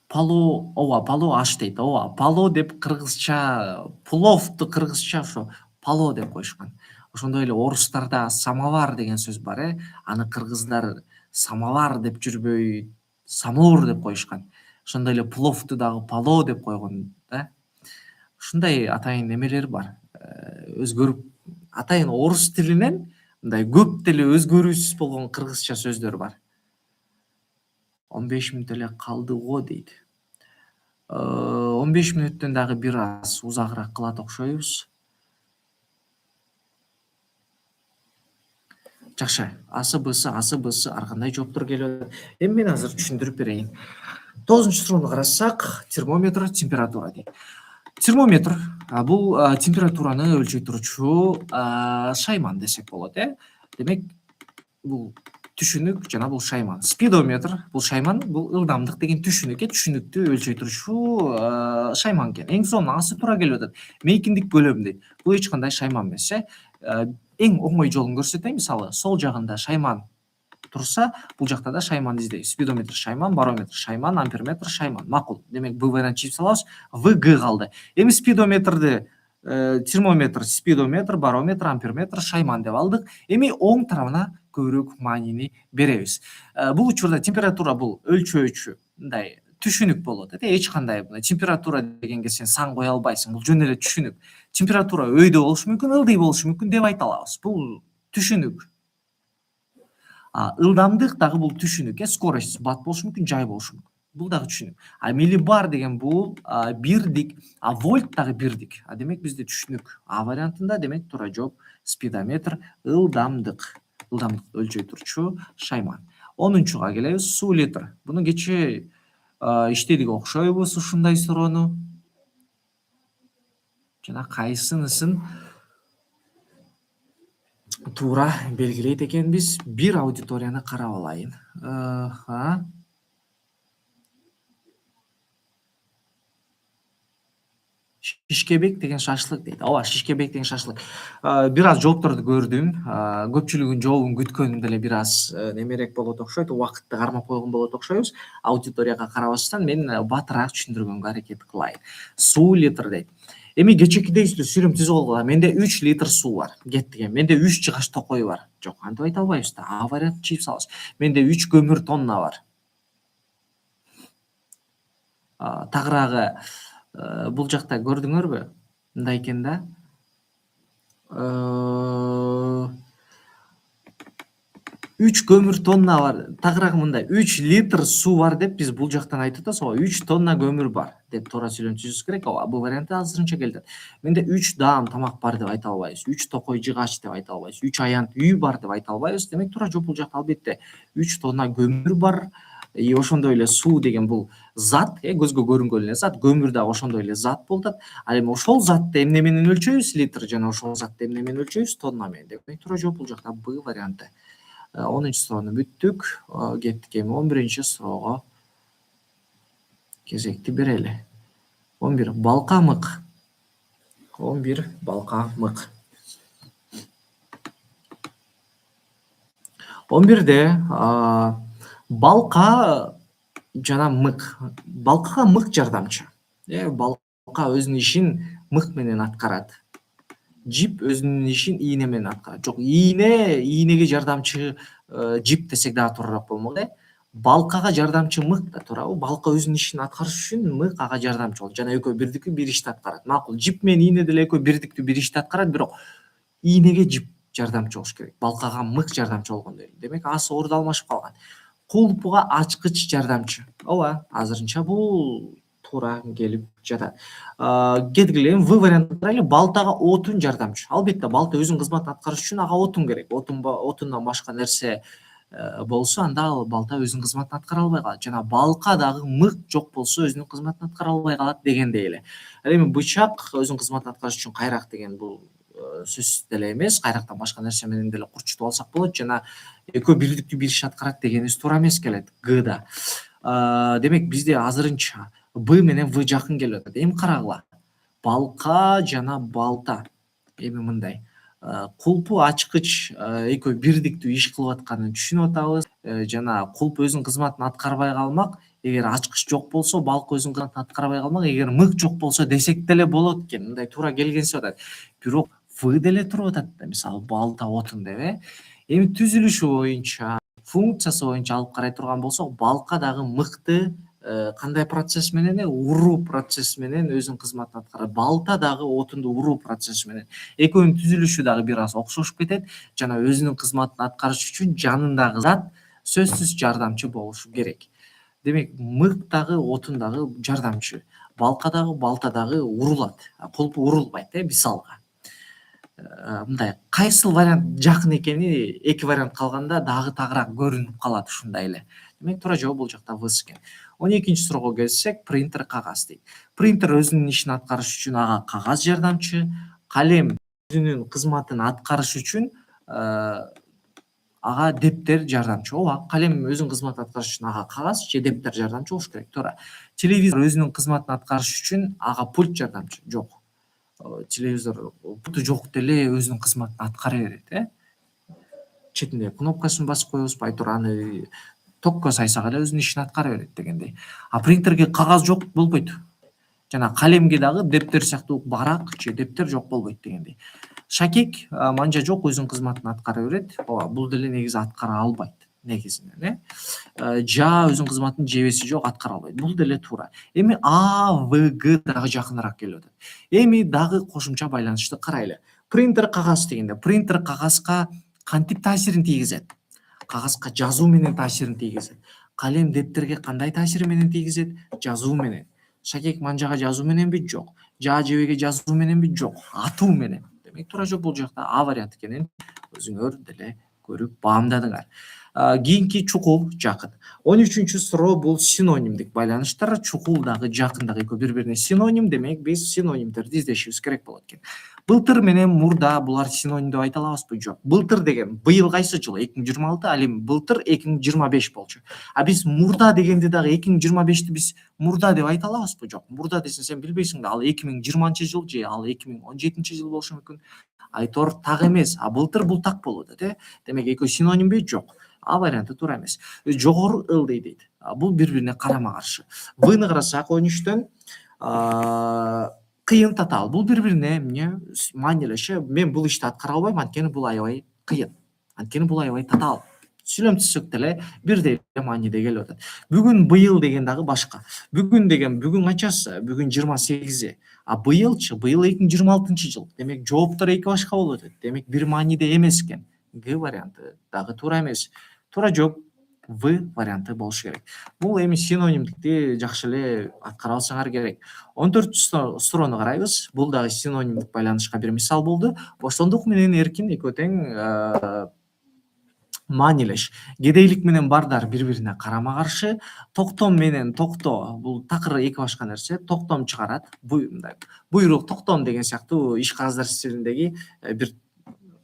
Пало, ооба, пало аш дейт. Ооба, пало деп кыргызча, пловду кыргызча ошо пало деп коюшкан. Ошондой эле орустарда самовар деген сөз бар, аны кыргыздар самовар деп жүрбөй, самовар деп коюшкан. Ошондой эле пловду дагы пало деп койгон да. Ушундай атайын немелер бар. Өзгөрүп, атайын орус тилинен мындай көп деле өзгөрүүсүз болгон кыргызча сөздөр бар. 15 мүнөт эле калды го дейт. 15 мүнөттөн дагы бир аз узагыраак кылат окшойбуз. Жакшы, асы бысы ар кандай жооптор келип атат. Эми мен азыр түшүндүрүп берейин. 9-чу суроону карасак, термометр, температура дейт. Термометр бул температураны өлчөй турчу шайман десек болот, Демек, бул түшүнүк жана бул шайман. Спидометр бул шайман, бул ылдамдык деген түшүнүк, түшүнүктү өлчөй турчу шайман экен. Эң сонун асы туура келип атат. Мейкиндик бөлөм дейт. Бул эч кандай шайман эмес, Эң оңой жолун көрсөтөйүн, мисалы, сол жагында шайман турса, бул жакта да шайман издейбиз. Спидометр шайман, барометр шайман, амперметр шайман. Макул. Демек, Б вариант чийип салабыз. В, Г калды. Эми спидометрди термометр, спидометр, барометр, амперметр, шайман деп алдык. Эми оң тарабына көбүрөөк маанини беребиз. Бул учурда температура бул өлчөөчү, мындай түшүнүк болот. Эч кандай температура дегенге сен сан кое албайсың. Бул жөн эле түшүнүк. Температура өйдө болушу мүмкүн, ылдый болушу мүмкүн деп айта алабыз. Бул түшүнүк. Ылдамдык дагы бул түшүнүк, скорость бат болушу мүмкүн, жай болушу мүмкүн. Бул дагы түшүнүк. Миллибар деген бул бирдик, вольт дагы бирдик. Демек бизде түшүнүк А вариантында, демек туура жооп спидометр, ылдамдык. Ылдамдык өлчөй турчу шайман. 10-чуга келебиз. Суу литр. Буну кечээ иштедик окшойбуз ушундай суроону. Жана кайсынысын туура белгилейт экенбиз. Бир аудиторияны карап алайын. Шишкебек деген шашлык дейт. Ооба, шишкебек деген шашлык. Бир аз жоопторду көрдүм. Көпчүлүгүнүн жообун күткөнүм деле бир аз немерээк болот окшойт. Убакытты кармап койгон болот окшойбуз. Аудиторияга карабастан мен батыраак түшүндүргөнгө аракет кылайын. Суу литр дейт. Эми кечекидей сүрөм түзүп алгыла. Менде 3 литр суу бар. Кеттиген. Менде 3 жыгач токой бар. Жок, антип айта албайбыз да. А вариант чийип салабыз. Менде 3 көмүр тонна бар. Тагыраагы бул жакта көрдүңөрбү? Мындай экен да. 3 көмүр тонна бар. Тагыраагы мындай. 3 литр суу бар деп биз бул жактан айтып атабыз. 3 тонна көмүр бар деп туура сүйлөм түзүбүз керек. Бул варианты азырынча келди. Менде 3 даам тамак бар деп айта албайбыз. 3 токой жыгач деп айта албайбыз. 3 аянт үй бар деп айта албайбыз. Демек туура жооп бул жакта албетте 3 тонна көмүр бар. Ошондой эле суу деген бул зат, көзгө көрүнгөн эле зат, көмүр дагы ошондой эле зат болуп атат. Ал эми ошол затты эмне менен өлчөйбүз? Литр жана ошол затты эмне менен өлчөйбүз? Тонна менен. Демек туура жооп бул жакта Б варианты. 10-чу суроону бүттүк. Кеттик эми 11-чи суроого кезекти берели. 11. Балка мык. 11. Балка мык. 11-де балка жана мык. Балкага мык жардамчы. Балка өзүнүн ишин мык менен аткарат. Жип өзүнүн ишин ийне менен аткарат. Жок, ийнеге жардамчы жип десек дагы туурараак болмок, Балкага жардамчы мык да туурабы? Балка өзүнүн ишин аткарыш үчүн мык ага жардамчы болот. Жана экөө бирдиктүү бир ишти аткарат. Макул, жип менен ийне деле экөө бирдиктүү бир ишти аткарат, бирок ийнеге жип жардамчы болуш керек. Балкага мык жардамчы болгондой эле. Демек асы орду алмашып калган. Кулпуга ачкыч жардамчы. Ооба, азырынча бул туура келип жатат. Кеткиле, В вариантын карайлы. Балтага отун жардамчы. Албетте, балта өзүнүн кызматын аткарыш үчүн ага отун керек. Отундан башка нерсе болсо, анда ал балта өзүнүн кызматын аткара албай калат. Жана балка дагы мык жок болсо өзүнүн кызматын аткара албай калат дегендей эле. Эми бычак өзүнүн кызматын аткарыш үчүн кайрак деген бул сөзсүз деле эмес. Кайрактан башка нерсе менен деле курчутуп алсак болот. Жана экөө бирдиктүү бир иш аткарат дегенибиз туура эмес келет. Гда. Демек бизде азырынча Б менен В жакын келип атат. Эми карагыла. Балка жана балта. Эми мындай. Кулпу ачкыч экөө бирдиктүү иш кылып атканын түшүнүп атабыз. Жана кулп өзүнүн кызматын аткарбай калмак. Эгер ачкыч жок болсо, балка өзүнүн кызматын аткарбай калмак. Эгер мык жок болсо десек деле болот экен. Мындай туура келгенсип атат. Бирок В деле туруп атат да, мисалы балта отун деп. Эми түзүлүшү боюнча, функциясы боюнча алып карай турган болсок, балка дагы мыкты кандай процесс менен уруу процесс менен өзүнүн кызматын аткарат. Балта дагы отунду уруу процесси менен. Экөөнүн түзүлүшү дагы бир аз окшошуп кетет жана өзүнүн кызматын аткарыш үчүн жанындагы зат сөзсүз жардамчы болушу керек. Демек, мык дагы отун дагы жардамчы. Балка дагы урулат. Кулпу урулбайт, мисалга. Мындай кайсыл вариант жакын экени эки вариант калганда дагы тагыраак көрүнүп калат ушундай эле. Демек, туура жооп бул жакта В экен. 12-нчи суроого келсек, принтер кагаз дейт. Принтер өзүнүн ишин аткарыш үчүн ага кагаз жардамчы, калем өзүнүн кызматын аткарыш үчүн ага дептер жардамчы. Ооба, калем өзүнүн кызматын аткарыш үчүн ага кагаз же дептер жардамчы болуш керек, туура. Телевизор өзүнүн кызматын аткарыш үчүн ага пульт жардамчы. Жок. Телевизор пульту жок деле өзүнүн кызматын аткара берет, Четинде кнопкасын басып коебуз, айтор аны токко сайсак эле өзүнүн ишин аткара берет дегендей. А принтерге кагаз жок болбойт. Жана калемге дагы дептер сыяктуу барак же дептер жок болбойт дегендей. Шакек манжа жок өзүнүн кызматын аткара берет. Ооба, бул деле негизи аткара албайт негизинен, Жа өзүнүн кызматын жебеси жок, аткара албайт. Бул деле туура. Эми А, В, Г дагы жакыныраак келип атат. Эми дагы кошумча байланышты карайлы. Принтер кагаз дегенде, принтер кагазга кантип таасирин тийгизет? Кагазга жазуу менен таасирин тийгизет. Калем дептерге кандай таасири менен тийгизет? Жазуу менен. Шакек манжага жазуу мененби? Жок. Жаа жебеге жазуу мененби? Жок. Атуу менен. Демек, туура жооп бул жакта А вариант экенин өзүңөр деле көрүп баамдадыңар. Кийинки чукул жакын. 13-чү суроо бул синонимдик байланыштар. Чукул дагы жакын дагы экөө бири-бирине синоним, демек биз синонимдерди издешибиз керек болот экен. Былтыр менен мурда булар синоним деп айта алабызбы? Жок. Былтыр деген быйыл кайсы жыл? 2026, ал эми былтыр 2025 болчу. А биз мурда дегенди дагы 2025ти биз мурда деп айта алабызбы? Жок. Мурда десең сен билбейсиң да, ал 2020-жыл же ал 2017-жыл болушу мүмкүн. Айтор так эмес. А былтыр бул так болуп атат, Демек, экөө синонимби? Жок. А варианты туура эмес. Жогору ылдый дейт. Бул бири-бирине карама-каршы. Вны карасак 13төн кыйын татаал. Бул бири-бирине маанилеш. Мен бул ишти аткара албайм, анткени бул аябай кыйын. Анткени бул аябай татаал. Сүйлөм түзсөк деле бирдей мааниде келип атат. Бүгүн, быйыл деген дагы башка. Бүгүн деген бүгүн качасы? Бүгүн 28. А быйылчы? Быйыл 2026-жыл. Демек, жооптор эки башка болуп атат. Демек, бир мааниде эмес экен. Г варианты дагы туура эмес. Туура жооп В варианты болушу керек. Бул эми синонимдикти жакшы эле аткара алсаңар керек. 14-чү суроону карайбыз. Бул дагы синонимдик байланышка бир мисал болду. Бошондук менен эркин экөө тең маанилеш. Кедейлик менен бардар бири-бирине карама-каршы. Токтом менен токто, бул такыр эки башка нерсе. Токтом чыгарат. Буйрук, токтом деген сыяктуу иш кагаздар стилиндеги бир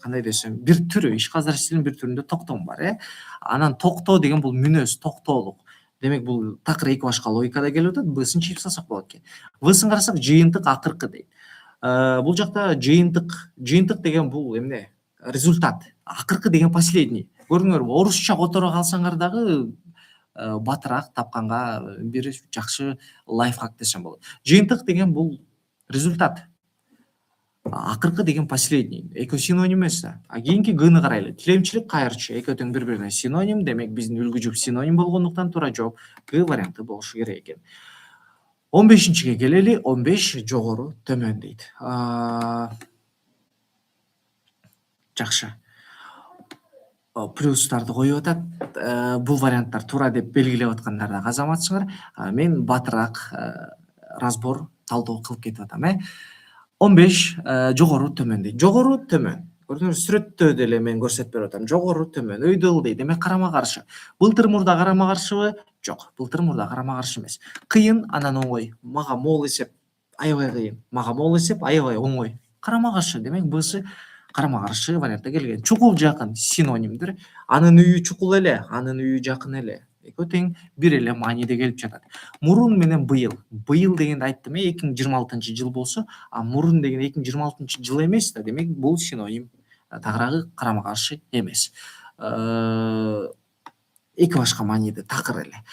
кандай десем, бир түрү, иш кагаздар стилинин бир түрүндө токтом бар, Анан токто деген бул мүнөз, токтоолук. Демек, бул такыр эки башка логикада келип атат. Бысын чыйып салсак болот экен. Высын карасак, жыйынтык, акыркы дейт. Бул жакта жыйынтык деген бул эмне? Результат. Акыркы деген последний. Көрдүңөрбү? Орусча которо калсаңар дагы батыраак тапканга бир жакшы лайфхак десем болот. Жыйынтык деген бул результат. Акыркы деген последний. Экөө синоним эмес. Кийинки Гны карайлы. Тилемчилик, кайрчы. Экөө тең бири-бирине синоним. Демек, биздин үлгү синоним болгондуктан туура жооп Г варианты болушу керек экен. 15-чиге келели. 15 жогору төмөн дейт. Жакшы. Плюстарды коюп атат. Бул варианттар туура деп белгилеп аткандар да азаматсыңар. Мен батыраак разбор, талдоо кылып кетип атам, 15 жогору төмөн дейт. Жогору төмөн. Көрдүңүз, сүрөттө деле мен көрсөтүп берип атам. Жогору төмөн, өйдө ылдый. Демек, карама-каршы. Былтыр мурда карама-каршыбы? Жок. Былтыр мурда карама-каршы эмес. Кыйын, анан оңой. Мага мол эсеп аябай кыйын. Мага мол эсеп аябай оңой. Карама-каршы. Демек, бысы карама-каршы вариантта келген. Чукул жакын синонимдер. Анын үйү чукул эле, анын үйү жакын эле. Экөө тең бир эле мааниде келип жатат. Мурун менен быйыл. Быйыл дегенди айттым, 2026-жыл болсо, а мурун деген 2026-жыл эмес да, демек бул синоним. Тагыраагы карама каршы эмес. Эки башка мааниде такыр эле.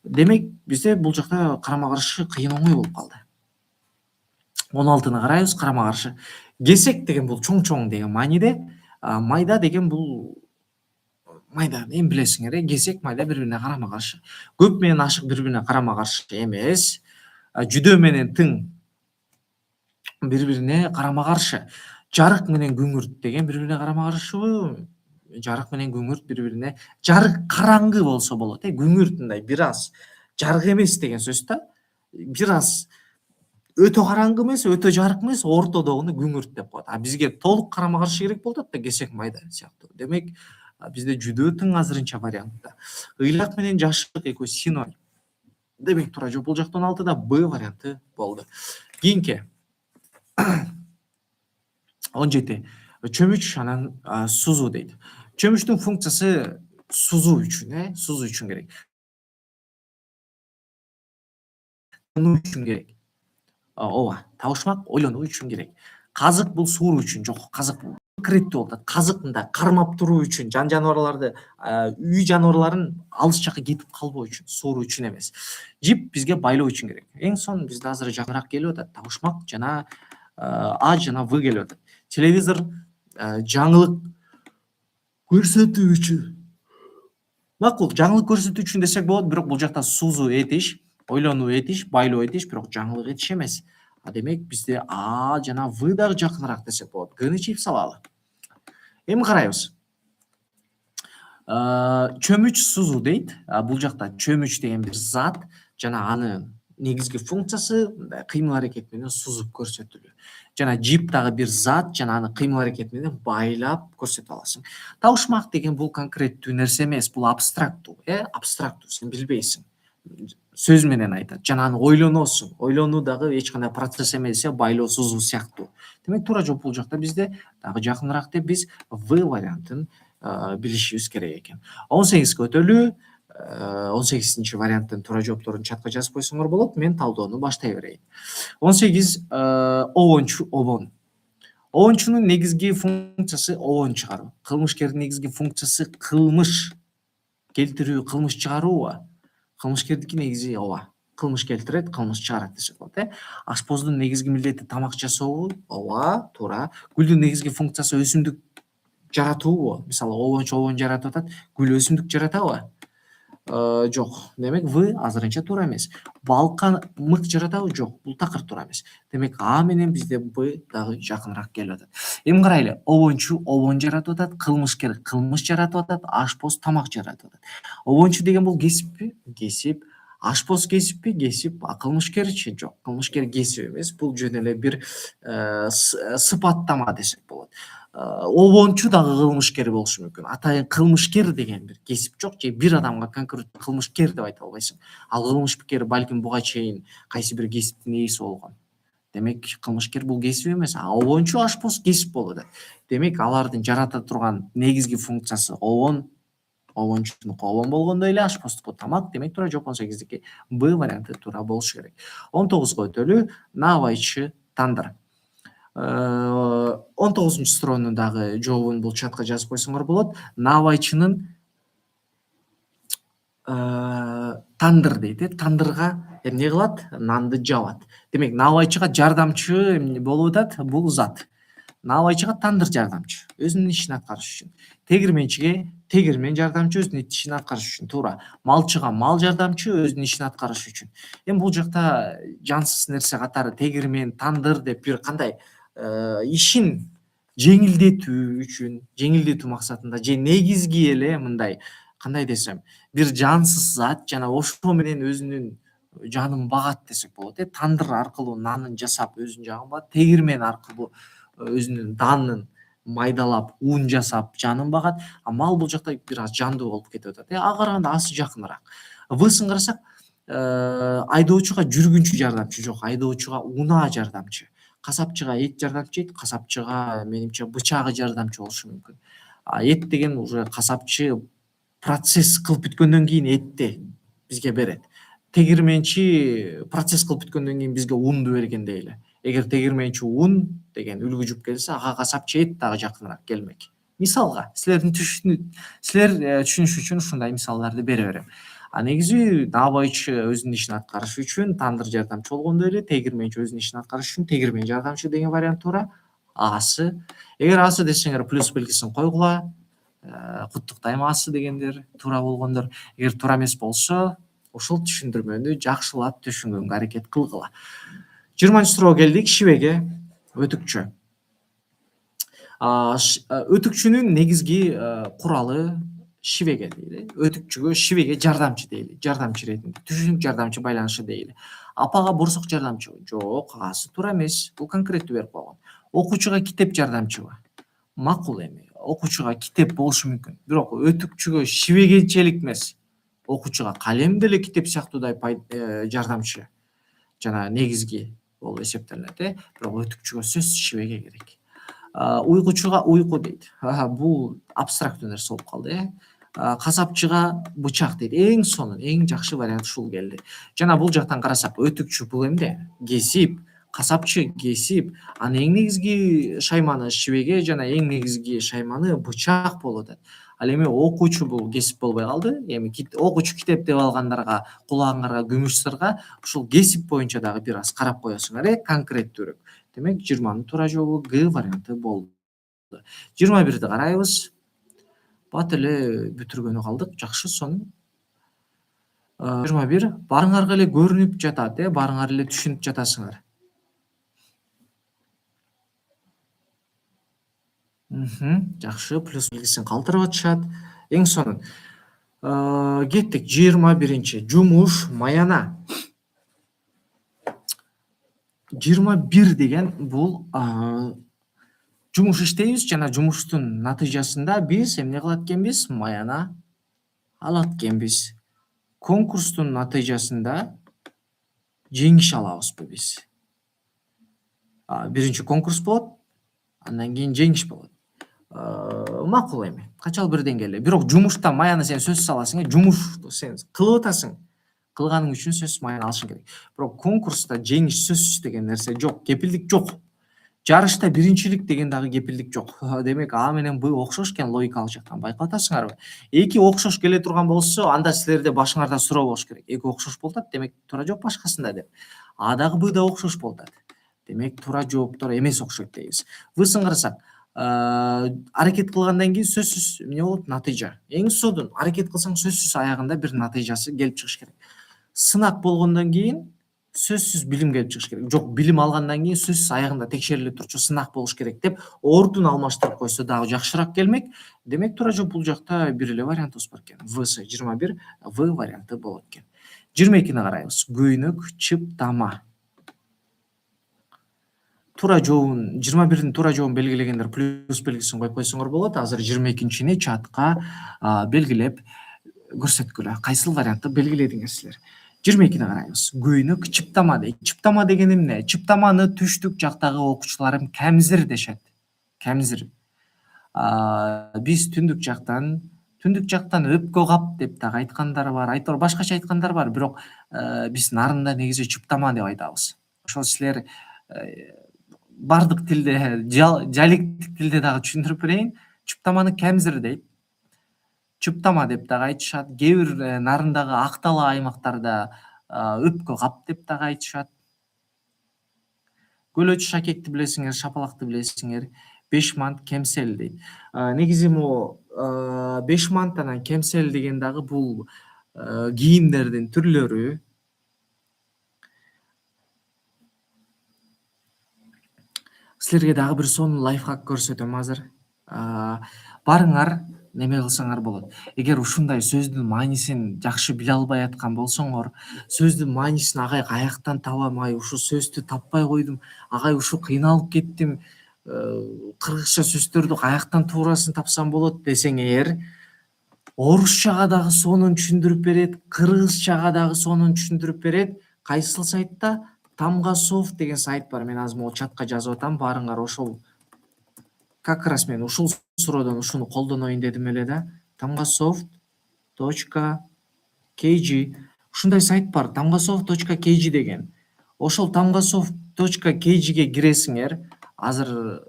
Демек бизде бул жакта карама каршы кыйын оңой болуп калды. 16-ны карайбыз, карама каршы. Кесек деген бул чоң деген мааниде, майда деген бул майда эми билесиңер, кесек майда бири бирине карама каршы. Көп менен ашык бири бирине карама каршы эмес. Жүдөө менен тың бири бирине карама каршы. Жарык менен күңүрт деген бири бирине карама каршыбы? Жарык менен күңүрт бири бирине, жарык караңгы болсо болот, күңүрт мындай бир аз жарык эмес деген сөз да. Бир аз өтө караңгы эмес, өтө жарык эмес, ортодогуну күңүрт деп коет. А бизге толук карама каршы керек болуп атат да, кесек майда сыяктуу. Демек бизде жүдөө тың азырынча вариантта. Ыйлак менен жашык экөө синоним. Демек туура жооп бул жакта 16-да Б варианты болду. Кийинки 17. Чөмүч анан сузуу дейт. Чөмүчтүн функциясы сузуу үчүн, сузуу үчүн керек. Үчүн керек. Ооба, табышмак ойлонуу үчүн керек. Казык бул сууруу үчүн, жок, казык бул киреттүү болот. Казык мындай кармап туруу үчүн, жан жаныбарларды, үй жаныбарларын алыс жакка кетип калбоо үчүн, сууруу үчүн эмес. Жип бизге байлоо үчүн керек. Эң сонун бизде азыр жакыныраак келип атат. Табышмак жана А жана В келип атат. Телевизор жаңылык көрсөтүү үчүн. Макул, жаңылык көрсөтүү үчүн десек болот, бирок бул жакта сузуу этиш, ойлонуу этиш, байлоо этиш, бирок жаңылык этиш эмес. Демек бизде А жана В дагы жакыныраак десек болот. Гны чийип салалы. Эми карайбыз. Чөмүч сузуу дейт. Бул жакта чөмүч деген бир зат жана анын негизги функциясы кыймыл аракет менен сузуп көрсөтүлүү. Жана жип дагы бир зат жана аны кыймыл аракет менен байлап көрсөтө аласың. Табышмак деген бул конкреттүү нерсе эмес, бул абстрактуу, абстрактуу, сен билбейсиң. Сөз менен айтат. Жана аны ойлоносуң. Ойлонуу дагы эч кандай процесс эмес, байлоо сузуу сыяктуу. Демек туура жооп бул жакта бизде дагы жакыныраак деп биз В вариантын билишибиз керек экен. 18 өтөлүү. 18-ci варианттын туура жоопторун чатка жазып койсоңор болот. Мен талдоону баштай берейин. 18 обончу, обон. Обончунун негизги функциясы обон чыгаруу. Кылмышкердин негизги функциясы кылмыш келтирүү, кылмыш чыгаруу. Кылмышкердики негизи ооба, кылмыш келтирет, кылмыш чыгарат десек болот. Ашпоздун негизги милдети тамак жасообу? Ооба, туура. Гүлдүн негизги функциясы өсүмдүк жаратуубу? Мисалы, обончу обон жаратып атат, гүл өсүмдүк жаратабы? Жок. Демек В азырынча туура эмес. Балка мык жаратабы? Жок. Бул такыр туура эмес. Демек А менен бизде Б дагы жакыныраак келип атат. Эми карайлы. Обончу обон жаратып атат, кылмышкер кылмыш жаратып атат, ашпоз тамак жаратып атат. Обончу деген бул кесиппи? Кесип. Ашпоз кесиппи? Кесип. А кылмышкерчи? Жок. Кылмышкер кесип эмес. Бул жөн эле бир сыпаттама десек болот. Обончу дагы кылмышкер болушу мүмкүн. Атайын кылмышкер деген бир кесип жок, же бир адамга конкреттүү кылмышкер деп айта албайсың. Ал кылмышкер балким буга чейин кайсы бир кесиптин ээси болгон. Демек кылмышкер бул кесип эмес, а обончу ашпоз кесип болуп атат. Демек алардын жарата турган негизги функциясы обон, обончунуку обон болгондой эле ашпоздуку тамак. Демек туура жооп 18-дики Б варианты туура болушу керек. 19-го өтөлүү. Наабайчы тандыр. 19-нчы суроонун дагы жообун бул чатка жазып койсоңор болот. Наабайчынын тандыр дейт. Тандырга эмне кылат? Нанды жабат. Демек наабайчыга жардамчы болуп атат бул зат. Наабайчыга тандыр жардамчы, өзүнүн ишин аткарыш үчүн. Тегирменчиге тегирмен жардамчы, өзүнүн ишин аткарыш үчүн. Туура. Малчыга мал жардамчы, өзүнүн ишин аткарыш үчүн. Эми бул жакта жансыз нерсе катары тегирмен, тандыр деп бир кандай ишин жеңилдетүү үчүн, жеңилдетүү максатында же негизги эле мындай кандай десем, бир жансыз зат жана ошо менен өзүнүн жанын багат десек болот. Тандыр аркылуу нанын жасап өзүнүн жанын багат, тегирмен аркылуу өзүнүн данын майдалап, ун жасап жанын багат. А мал бул жакта бир аз жандуу болуп кетип атат. Ага караганда Асы жакыныраак. Всын карасак, айдоочуга жүргүнчү жардамчы жок, айдоочуга унаа жардамчы. Касапчыга эт жардамчы, касапчыга менимче бычагы жардамчы болушу мүмкүн. Эт деген уже касапчы процесс кылып бүткөндөн кийин этти бизге берет. Тегирменчи процесс кылып бүткөндөн кийин бизге унду берген дейли. Эгер тегирменчи un деген үлгү жуп келсе, ага касапчы эт дагы жакыныраак келмек. Мисалга, силер түшүнүш үчүн ушундай мисалдарды бере берем. Негизи наабайчы өзүнүн ишин аткарыш үчүн тандыр жардамчы болгондой эле тегирменчи өзүнүн ишин аткарыш үчүн тегирмен жардамчы деген вариант туура. Асы. Эгер асы десеңер плюс белгисин койгула. Куттуктайм асы дегендер туура болгондор. Эгер туура эмес болсо, ушул түшүндүрмөнү жакшылап түшүнгөнгө аракет кылгыла. 20 суроого келдик. Шибеге өтүкчү. Өтүкчүнүн негизги куралы шибеге дейли. Өтүкчүгө шибеге жардамчы дейли. Жардамчы иретинде. Түшүнүк жардамчы байланышы дейли. Апага борсок жардамчыбы? Жок, асы туура эмес. Бул конкреттүү берип койгон. Окуучуга китеп жардамчыбы? Макул эми. Окуучуга китеп болушу мүмкүн. Бирок өтүкчүгө шибегечелик эмес. Окуучуга калем деле китеп сыяктуудай жардамчы. Жана негизги болуп эсептелинет, бирок өтүкчүгө сөзсүз шибеге керек. Уйкучуга уйку дейт. Бул абстрактуу нерсе болуп калды, касапчыга бычак дейт. Эң сонун, эң жакшы вариант ушул келди. Жана бул жактан карасак, өтүкчү бул эмне? Кесип, касапчы кесип, анын эң негизги шайманы шибеге жана эң негизги шайманы бычак болуп атат. Ал эми окуучу бул кесип болбой калды. Эми окуучу китеп деп алгандарга, кулагыңарга күмүш сырга ушул кесип боюнча дагы бир аз карап коесуңар, конкреттүүрөөк. Демек 20-нын туура жообу Г варианты болду. 21-ди карайбыз. Бат эле бүтүргөнү калдык. Жакшы, сонун. 21 барыңарга эле көрүнүп жатат, барыңар эле түшүнүп жатасыңар. Жакшы, плюс белгисин калтырып атышат. Эң сонун. Кеттик 21-чи. Жумуш маяна. 21 деген бул жумуш иштейбиз жана жумуштун натыйжасында биз эмне кылат экенбиз? Маяна алат экенбиз. Конкурстун натыйжасында жеңиш алабызбы биз? Биринчи конкурс болот, андан кийин жеңиш болот. Макул эми. Качал бир деңгээлде. Бирок жумушта маяны сен сөзсүз аласың, жумушту сен кылып атасың. Кылганың үчүн сөзсүз маяны алышың керек. Бирок конкурста жеңиш сөзсүз деген нерсе жок, кепилдик жок. Жарышта биринчилик деген дагы кепилдик жок. Демек А менен Б окшош экен логикалык жактан. Байкап атасыңарбы? Эки окшош келе турган болсо, анда силерде башыңарда суроо болуш керек. Эки окшош болуп атат, демек туура жооп башкасында деп. А дагы Б да окшош болуп атат. Демек туура жооптор эмес окшойт дейбиз. В-сын карасак, аракет кылгандан кийин сөзсүз эмне болот? Натыйжа. Эң сонун аракет кылсаң сөзсүз аягында бир натыйжасы келип чыгыш керек. Сынак болгондон кийин сөзсүз билим келип чыгыш керек. Жок, билим алгандан кийин сөзсүз аягында текшериле турчу сынак болуш керек деп ордун алмаштырып койсо дагы жакшыраак келмек. Демек туура жооп бул жакта бир эле вариантыбыз бар экен. В-сы 21 В варианты болот экен. 22-ни карайбыз. Көйнөк, чыптама. Туура жообун 21-дин туура жообун белгилегендер плюс белгисин коюп койсоңор болот. Азыр 22-чини чатка белгилеп көрсөткүлө. Кайсыл вариантты белгиледиңер силер? 22-ни карайбыз. Көйнөк, чыптама дейт. Чыптама деген эмне? Чыптаманы түштүк жактагы окуучуларым кемзир дешет. Кемзир. Биз түндүк жактан өпкө кап деп дагы айткандар бар. Айтор башкача айткандар бар, бирок биз нарында негизи чыптама деп айтабыз. Ошол силер бардык тилде, диалектик тилде дагы түшүндүрүп берейин. Чыптаманы кемзир дейт. Чыптама деп дагы айтышат. Кээ бир нарындагы актала аймактарда өпкө кап деп дагы айтышат. Көлөчү шакекти билесиңер, шапалакты билесиңер. 5 мант кемсел дейт. Негизи могу 5 манттан кемсел деген дагы бул кийимдердин түрлөрү. Силерге дагы бир сонун лайфхак көрсөтөм азыр. Барыңар неме кылсаңар болот. Эгер ушундай сөздүн маанисин жакшы биле албай аткан болсоңор, сөздүн маанисин агай каяктан табам, ушу сөздү таппай койдум, агай ушу кыйналып кеттим, кыргызча сөздөрдү каяктан туурасын тапсам болот десеңер, орусчага дагы сонун түшүндүрүп берет, кыргызчага дагы сонун түшүндүрүп берет. Кайсыл сайтта? Тамга софт деген сайт бар. Мен азыр могу чатка жазып атам. Барыңар ошол как раз мен ушул суроодон ушуну колдоноюн дедим эле да. Тамга софт tamgasov.kg. Ушундай сайт бар, tamgasov.kg деген. Ошол tamgasov.kgге киресиңер. Азыр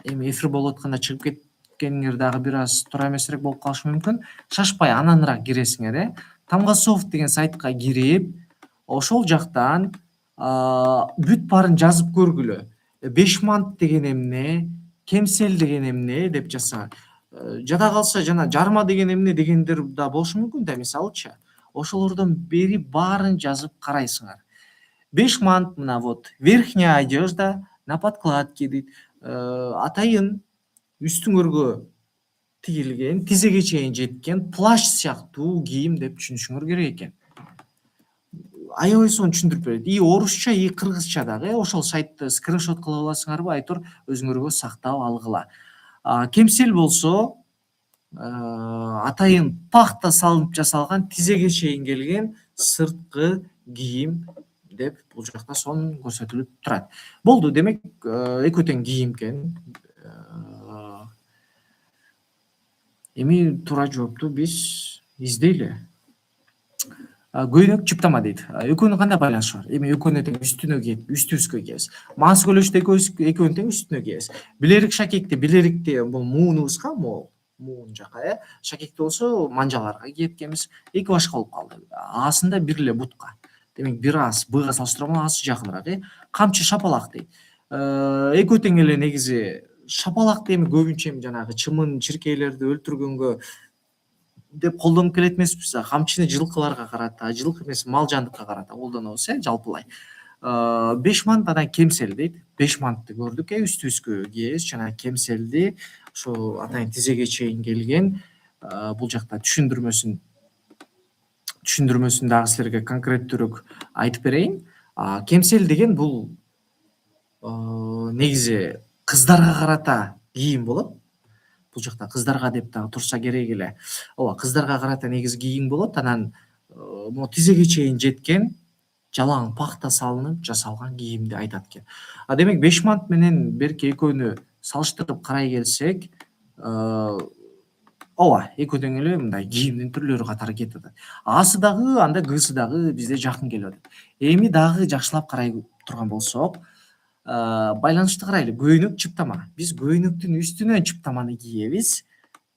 эми эфир болуп атканда чыгып кеткениңер дагы бир аз туура эмесирээк болуп калышы мүмкүн. Шашпай ананыраак киресиңер, Tamgasov деген сайтка кирип, ошол жактан бүт баарын жазып көргүлө. 5 мант деген эмне, кемсел деген эмне деп жазсаңар. Жада калса жана жарма деген эмне дегендер да болушу мүмкүн да, мисалычы. Ошолордон бери баарын жазып карайсыңар. 5 мант мына вот верхняя одежда на подкладке дейт. Атайын үстүңөргө тигилген, тизеге чейин жеткен плащ сыяктуу кийим деп түшүнүшүңөр керек экен. Аябай сонун түшүндүрүп берет. И орусча, и кыргызча дагы. Ошол сайтты скриншот кылып аласыңарбы, айтор өзүңөргө сактап алгыла. Кемсел болсо, атайын пахта салынып жасалган, тизеге чейин келген сырткы кийим деп бул жакта сонун көрсөтүлүп турат. Болду, демек экөө тең кийим экен. Эми туура жоопту биз издейли. Көйнөк чыптама дейт. Экөөнүн кандай байланышы бар? Эми экөөнү тең үстүнө кийет, үстүбүзгө кийебиз. Мас көлөчтө экөөнү тең үстүнө кийебиз. Билерик шакекти, билерикти бул муунубузга, муун жака, шакекти болсо манжаларга кийет экенбиз. Эки башка болуп калды. Аасында бир эле бутка. Демек бир аас быга салыштырмалуу аасы жакыныраак. Камчы, шапалак дейт. Экөө тең эле негизи шапалакты эми көбүнчө жанагы чымын, чиркейлерди өлтүргөнгө деп колдонуп келет эмеспиз. Камчыны жылкыларга карата, жылкы эмес мал жандыкка карата колдонобуз, жалпылай. 5 мант анан кемсел дейт. 5 мантты көрдүк, үстүбүзгө кийебиз, жана кемселди ошо атайын тизеге чейин келген. Бул жакта түшүндүрмөсүн дагы силерге конкреттүүрөөк айтып берейин. Кемсел деген бул негизи кыздарга карата кийим болот. Бул жакта кыздарга деп дагы турса керек эле. Ооба, кыздарга карата негизи кийим болот. Анан могу тизеге чейин жеткен жалаң пахта салынып жасалган кийимди айтат экен. Демек 5 мант менен берки экөөнү салыштырып карай келсек, ооба, экөө тең эле мындай кийимдин түрлөрү катары кетип атат. Асы дагы, анда гысы дагы бизде жакын келип атат. Эми дагы жакшылап карай турган болсок, байланышты карайлы. Көйнөк чыптама. Биз көйнөктүн үстүнөн чыптаманы кийебиз.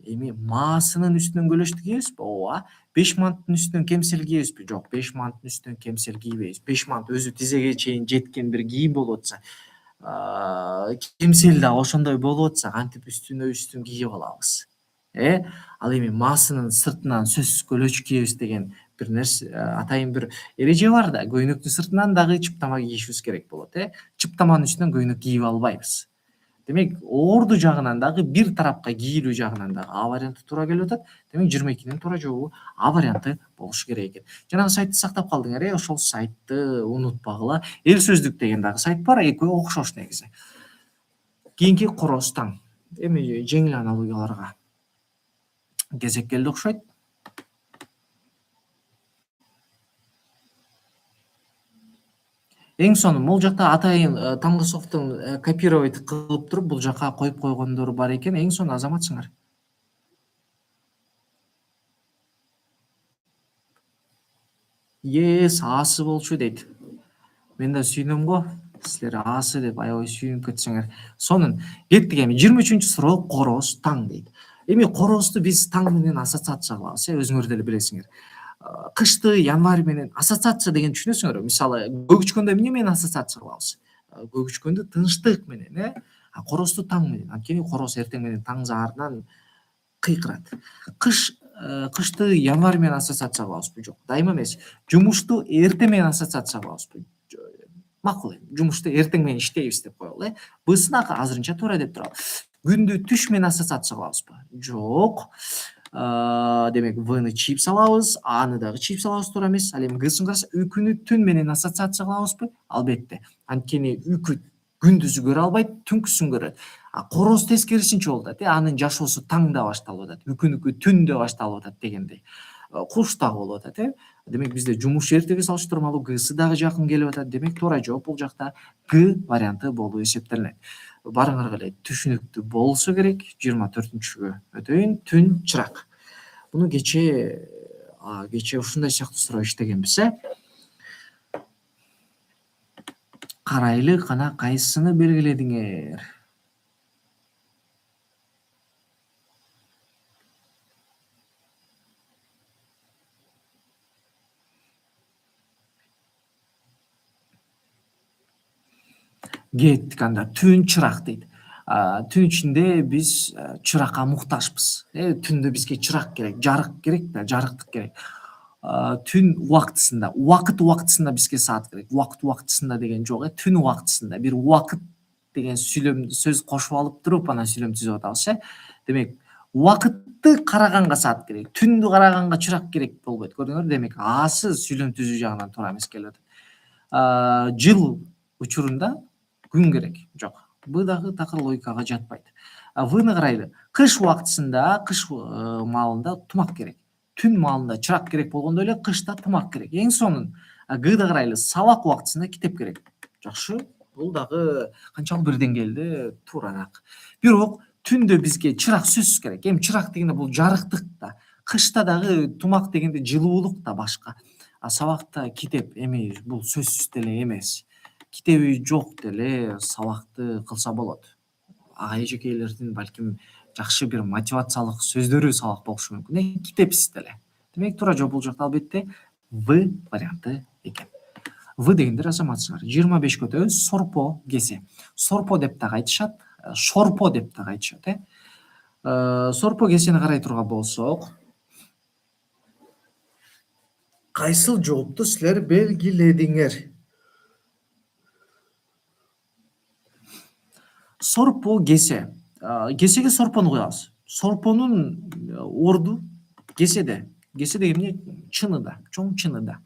Эми маасынын үстүнөн көлөчтү кийебизби? Ооба. 5 манттын үстүнөн кемсел кийебизби? Жок, 5 манттын үстүнөн кемсел кийбейбиз. 5 мант өзү тизеге чейин жеткен бир кийим болуп атса, кемсел да ошондой болуп атса, кантип үстүнө үстүн кийип алабыз? Ал эми маасынын сыртынан сөзсүз көлөч кийебиз деген бир нерсе, атайын бир эреже бар да. Көйнөктүн сыртынан дагы чыптама кийишибиз керек болот, Чыптаманын үстүнөн көйнөк кийип албайбыз. Демек, орду жагынан дагы бир тарапка кийилүү жагынан дагы А варианты туура келип атат. Демек, 22-нин туура жообу А варианты болушу керек экен. Жанагы сайтты сактап калдыңар, ошол сайтты унутпагыла. Эл сөздүк деген дагы сайт бар, экөө окшош негизи. Кийинки короз таң. Эми жеңил аналогияларга кезек келди окшойт. Эң сонун бул жакта атайын Tamgasovдун копировать кылып туруп бул жака коюп койгондору бар экен. Эң сонун азаматсыңар. Аасы болчу дейт. Мен да сүйүнөм го. Силер аасы деп аябай сүйүнүп кетсеңер. Сонун. Кеттик эми 23-чү суроо короз таң дейт. Эми корозду биз таң менен ассоциация кылабыз, өзүңөр деле билесиңер. Кышты январь менен ассоциация деген түшүнөсүңөрбү? Мисалы, көгүчкөндү эмне менен ассоциация кылабыз? Көгүчкөндү тынчтык менен, корозду таң менен. Анткени короз эртең менен таң заарынан кыйкырат. Кышты январь менен ассоциация кылабызбы? Жок, дайыма эмес. Жумушту эртең менен ассоциация кылабызбы? Макул, жумушту эртең менен иштейбиз деп коелу, Бысын азырынча туура деп турабы. Күндү түш менен ассоциация кылабызбы? Жок. Демек, В-ны чийип салабыз, А-ны дагы чийип салабыз, туура эмес. Ал эми Г-сын караса, үкүнү түн менен ассоциация кылабызбы? Албетте. Анткени үкү күндүзү көрө албайт, түнкүсүн көрөт. Короз тескерисинче болуп атат, анын жашоосу таңда башталып атат, үкүнүкү түндө башталып атат дегендей. Куш дагы болуп атат, Демек, бизде жумуш эртеге салыштырмалуу, Гсы дагы жакын келип атат. Демек, туура жооп бул жакта Г варианты болуп эсептелинет. Барыңарга эле түшүнүктүү болсо керек. 24-гө өтөйүн. Түн чырак. Муну кечээ кечээ ушундай сыяктуу суроо иштегенбиз, Карайлы кана кайсыны белгиледиңер? Кеттик анда. Түн чырак дейт. Түн ичинде биз чыракка муктажбыз. Түндө бизге чырак керек, жарык керек да, жарыктык керек. Түн убактысында, убакыт убактысында бизге саат керек. Убакыт убактысында деген жок, түн убактысында бир убакыт деген сөз кошуп алып туруп анан сүйлөм түзүп атабыз. Демек, убакытты караганга саат керек, түндү караганга чырак керек болбойт. Көрдүңөр? Демек, Асы сүйлөм түзүү жагынан туура эмес келип атат. Жыл учурунда күн керек. Жок. Бул дагы такыр логикага жатпайт. Вны карайлы. Кыш убактысында, кыш маалында тумак керек. Түн маалында чырак керек болгондой эле кышта тумак керек. Эң сонун Гды карайлы. Сабак убактысында китеп керек. Жакшы. Бул дагы канчалык бир деңгээлде туурараак. Бирок түндө бизге чырак сөзсүз керек. Эми чырак дегенде бул жарыктык да. Кышта дагы тумак дегенде жылуулук да башка. Сабакта китеп эми бул сөзсүз деле эмес. Китеби жок деле сабакты кылса болот. Эжекейлердин балким жакшы бир мотивациялык сөздөрү сабак болушу мүмкүн. Китепсиз деле. Демек туура жооп бул жакта албетте В варианты экен. В дегендер азаматсыңар. 25 көтөбүз. Сорпо, кесе. Сорпо деп дагы айтышат, шорпо деп дагы айтышат. Сорпо, кесени карай турган болсок, кайсыл жоопту силер белгиледиңер? Сорпо, кесе. Кесеге сорпону коебуз. Сорпонун орду кеседе. Кесе деген эмне? Чыныда, чоң чыныда.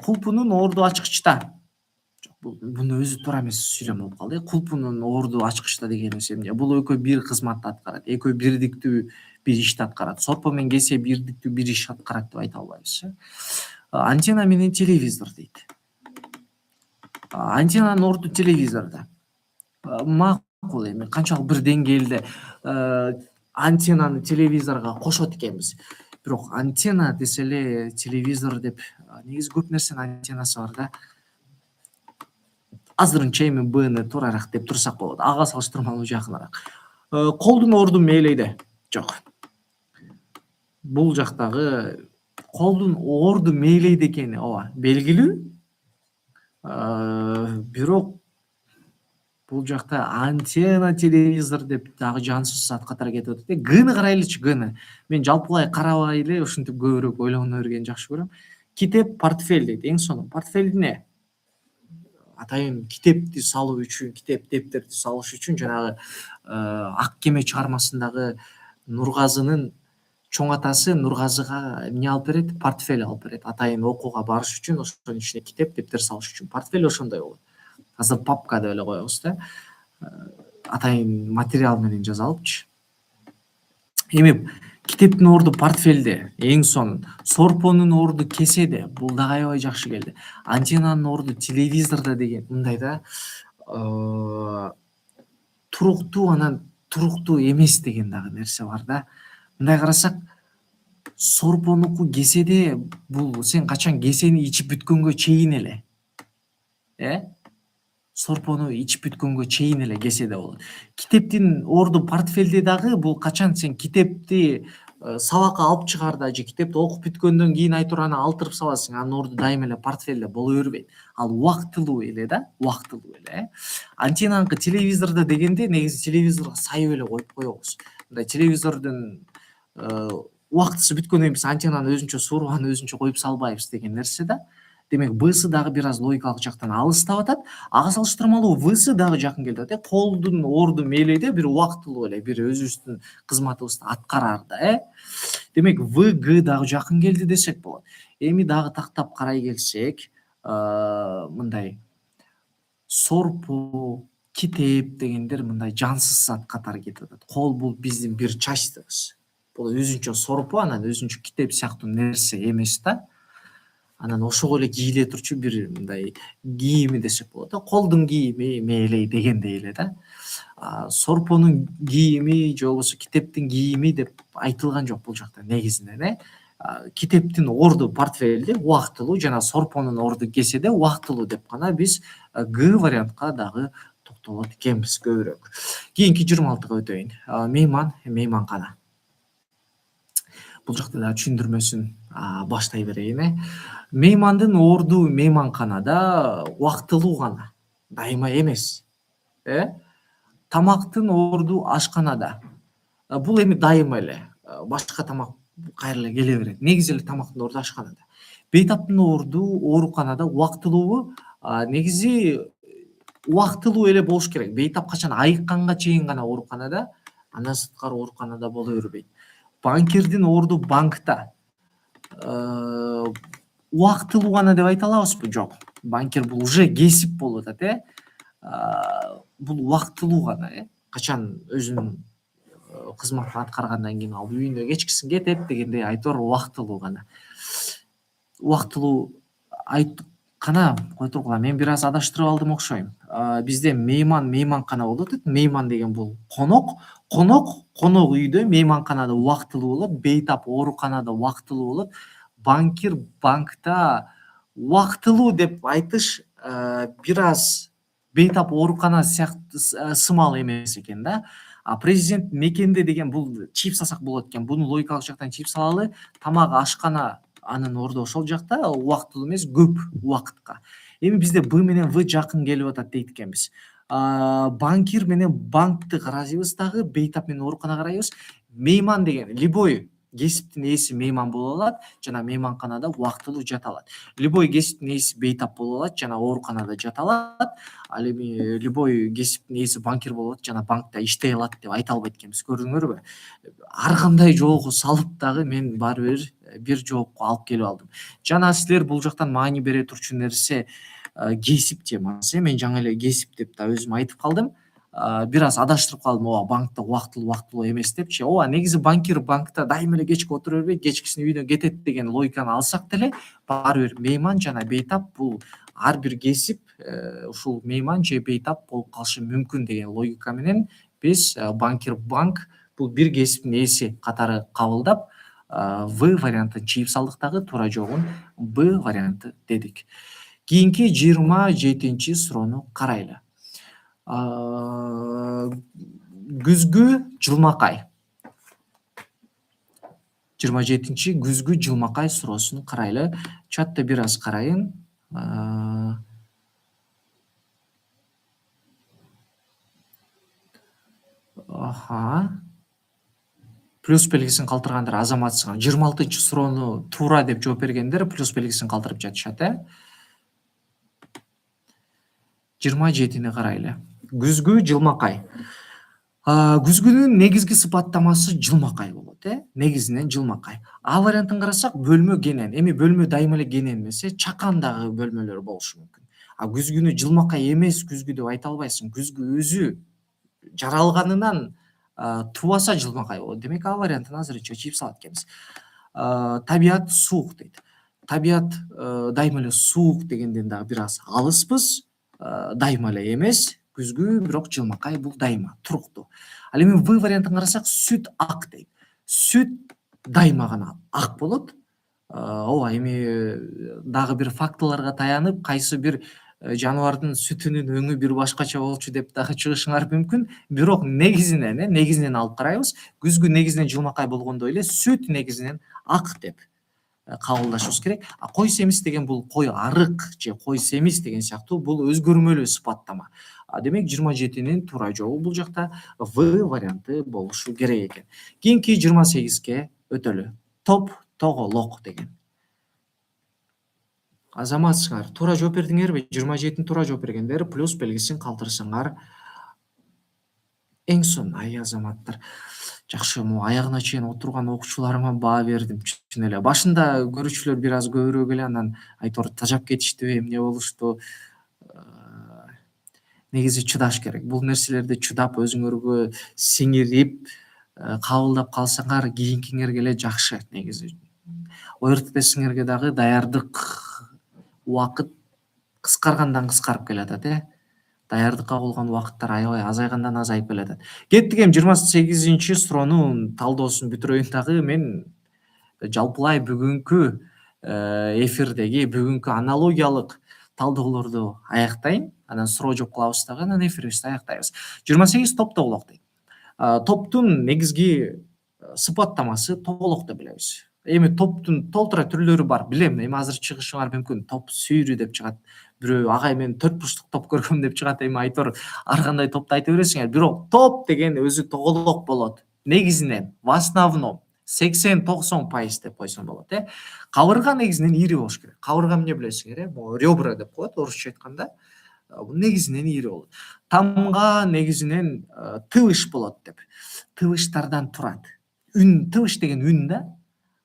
Кулпунун орду ачкычта. Буну өзү туура эмес сүйлөм болуп калды. Кулпунун орду ачкычта дегенибиз эмне? Бул экөө бир кызматты аткарат. Экөө бирдиктүү бир ишти аткарат. Сорпо менен кесе бирдиктүү бир иш аткарат деп айта албайбыз. Антенна менен телевизор дейт. Антеннанын орду телевизордо. Макул эми канчалык бир деңгээлде антеннаны телевизорго кошот экенбиз. Бирок антенна десе эле телевизор деп негизи көп нерсенин антеннасы бар да. Азырынча эми Бны туурараак деп турсак болот. Ага салыштырмалуу жакыныраак. Колдун орду мээлейде. Жок. Бул жактагы колдун орду мээлейде экени ооба белгилүү. Бирок бул жакта антенна телевизор деп дагы жансыз зат катары кетип атат. Гны карайлычы, Гны. Мен жалпылай карабай эле ушинтип көбүрөөк ойлоно бергенди жакшы көрөм. Китеп, портфель дейт. Эң сонун. Портфель эмне? Атайын китепти салуу үчүн, китеп, дептерди салыш үчүн жанагы Ак кеме чыгармасындагы Нургазынын чоң атасы Нургазыга эмне алып берет? Портфель алып берет. Атайын окууга барыш үчүн, ошонун ичине китеп, дептер салыш үчүн. Портфель ошондой болот. Азыр папка деп эле коебуз да. Атайын материал менен жаза алыпчы. Эми китептин орду портфелде, эң сонун. Сорпонун орду кеседе, бул дагы аябай жакшы келди. Антеннанын орду телевизордо деген мындай да туруктуу анан туруктуу эмес деген дагы нерсе бар да. Мындай карасак, сорпонуку кеседе, бул сен качан кесени ичип бүткөнгө чейин эле. Сорпону ичип бүткөнгө чейин эле кеседе болот. Китептин орду портфелде дагы бул качан сен китепти сабакка алып чыгаарда же китепти окуп бүткөндөн кийин айтураны алтырып саласың, анын орду дайыма эле портфелде боло бербейт. Ал убактылуу эле да, убактылуу эле. Антеннаныкы телевизордо дегенде негизи телевизорго сайып эле коюп коебуз. Мындай телевизордун убактысы бүткөндөн кийин биз антеннаны өзүнчө суурбаны өзүнчө коюп салбайбыз деген нерсе да. Демек Бсы дагы бир аз логикалык жактан алыстап атат. Ага салыштырмалуу Всы дагы жакын келип атат. Колдун орду мээлейде бир убактылуу эле бир өзүбүздүн кызматыбызды аткараарда. Демек В, Г дагы жакын келди десек болот. Эми дагы тактап карай келсек, мындай сорпо, китеп дегендер мындай жансыз зат катары кетип атат. Кол бул биздин бир частьтыбыз. Бул өзүнчө сорпо, анан өзүнчө китеп сыяктуу нерсе эмес да. Анан ошого эле кийиле турчу бир мындай кийими десек болот. Колдун кийими мээлей дегендей эле да. Сорпонун кийими же болбосо китептин кийими деп айтылган жок бул жакта негизинен. китептин орду портфелде убактылуу жана сорпонун орду кеседе убактылуу деп гана биз Г вариантка дагы токтолот экенбиз көбүрөөк. Кийинки 26-га өтөйүн. Мейман, мейманкана. Бул жакта да түшүндүрмөсүн баштай берейин. Меймандын орду мейманканада убактылуу гана, дайыма эмес. Тамактын орду ашканада. Бул эми дайыма эле. Башка тамак кайра эле келе берет. Негизи эле тамактын орду ашканада. Бейтаптын орду ооруканада убактылуубу? Негизи убактылуу эле болуш керек. Бейтап качан айыкканга чейин гана ооруканада, андан сырткары ооруканада боло бербейт. Банкирдин орду банкта. Убактылуу гана деп айта алабызбы? Жок. Банкир бул уже кесип болуп атат, Бул убактылуу гана, Качан өзүнүн кызматын аткаргандан кийин ал үйүнө кечкисин кетет дегендей айтор убактылуу гана. Убактылуу кана кой тургула, мен бир аз адаштырып алдым окшойм. Бизде мейман, мейманкана болот. Мейман деген бул конок, конок үйдө, мейманканада убактылуу болот, бейтап ооруканада убактылуу болот. Банкир банкта убактылуу деп айтыш бир аз бейтап оорукана сыяктуу сымал эмес экен да. Президент мекенде деген бул чип салсак болот экен. Буну логикалык жактан чип салалы. Тамак ашкана анын орду ошол жакта, убактылуу эмес, көп убакытка. Эми бизде Б менен В жакын келип атат дейт экенбиз. Банкир менен банкты карайбыз дагы, бейтап менен оорукана карайбыз. Мейман деген любой кесиптин ээси мейман боло алат жана мейманканада убактылуу жата алат. Любой кесиптин ээси бейтап боло алат жана ооруканада жата алат. Ал эми любой кесиптин ээси банкир боло алат жана банкта иштей алат деп айта албайт экенбиз. Көрдүңөрбү? Ар кандай жоого салып дагы мен баары бир жоопко алып келип алдым. Жана силер бул жактан маани бере турчу нерсе кесип темасы. Мен жаңы эле кесип деп да өзүм айтып калдым. Бир аз адаштырып калдым. Банкта убактылуу эмес депчи. Негизи банкир банкта дайыма эле кечке отура бербейт, кечкисин үйүнө кетет деген логиканы алсак деле, баары бир мейман жана бейтап бул ар бир кесип ушул мейман же бейтап болуп калышы мүмкүн деген логика менен биз банкир банк бул бир кесиптин ээси катары кабылдап, В вариантын чийип салдык дагы, туура жообун Б варианты дедик. Кийинки 27-чи суроону карайлы. Күзгү жылмакай. 27-чи күзгү жылмакай суроосун карайлы. Чатта бир аз карайын. Плюс белгисин калтыргандар азаматсыңар. 26-чы суроону туура деп жооп бергендер плюс белгисин калтырып жатышат, 27-ни карайлы. Күзгү жылмакай. Күзгүнүн негизги сыпаттамасы жылмакай болот, Негизинен жылмакай. А вариантын карасак бөлмө кенен. Эми бөлмө дайыма эле кенен эмес, чакан дагы бөлмөлөр болушу мүмкүн. Күзгүнү жылмакай эмес күзгү деп айта албайсың. Күзгү өзү жаралганынан тубаса жылмакай болот. Демек А вариантын азырынча чийип салат экенбиз. Табият суук дейт. Табият дайыма эле суук дегенден дагы бир аз алыспыз. Дайыма эле эмес. Күзгү бирок жылмакай бул дайыма туруктуу. Ал эми В вариантын карасак сүт ак дейт. Сүт дайыма гана ак болот. Эми дагы бир фактыларга таянып, кайсы бир жаныбардын сүтүнүн өңү бир башкача болчу деп дагы чыгышыңар мүмкүн. Бирок негизинен алып карайбыз. Күзгү негизинен жылмакай болгондой эле сүт негизинен ак деп кабылдашыбыз керек. Кой семиз деген бул кой арык же кой семиз деген сыяктуу бул өзгөрмөлүү сыпаттама. Демек 27-нин туура жообу бул жакта В варианты болушу керек экен. Кийинки 28-ге өтөлү. Топ тоголок деген. Азаматсыңар, туура жооп бердиңерби? 27-ни туура жооп бергендер плюс белгисин калтырсаңар эң сонун. Азаматтар. Жакшы, аягына чейин отурган окуучуларыма баа бердим. Чын эле. Башында көрүүчүлөр бир аз көбүрөөк эле, анан айтор тажап кетиштиби, эмне болушту? Негизи чыдаш керек. Бул нерселерди чыдап, өзүңөргө сиңирип, кабылдап калсаңар кийинкиңерге эле жакшы. Негизи ОРТ-сиңерге дагы даярдык убакыт кыскаргандан кыскарып келатат, Даярдыкка болгон убакыттар аябай азайгандан азайып келатат. Кеттик, эми 28-чи суроону талдоосун бүтүрөйүн дагы. Мен жалпылай бүгүнкү эфирдеги бүгүнкү аналогиялык талдоолорду аяктайм. Анан суроо жооп кылабыз дагы, анан эфирибизди аяктайбыз. 28 топтогулук дейт. Топтун негизги сыпаттамасы тоголок деп билебиз. Эми топтун толтура түрлөрү бар, билем. Эми азыр чыгышыңар мүмкүн. Топ сүйрү деп чыгат. Бирөө агай мен 4 бурчтук топ көргөм деп чыгат. Эми айтор ар кандай топту айта бересиңер. Бирок топ деген өзү тоголок болот. Негизинен, в основном 80-90% деп койсом болот, Кабырга негизинен ири болуш керек. Кабырга эмне билесиңер, могу ребра деп коет орусча айтканда. Бул негизинен ири болот. Тамга негизинен тыбыш болот деп. Тыбыштардан турат. Тыбыш деген үн да,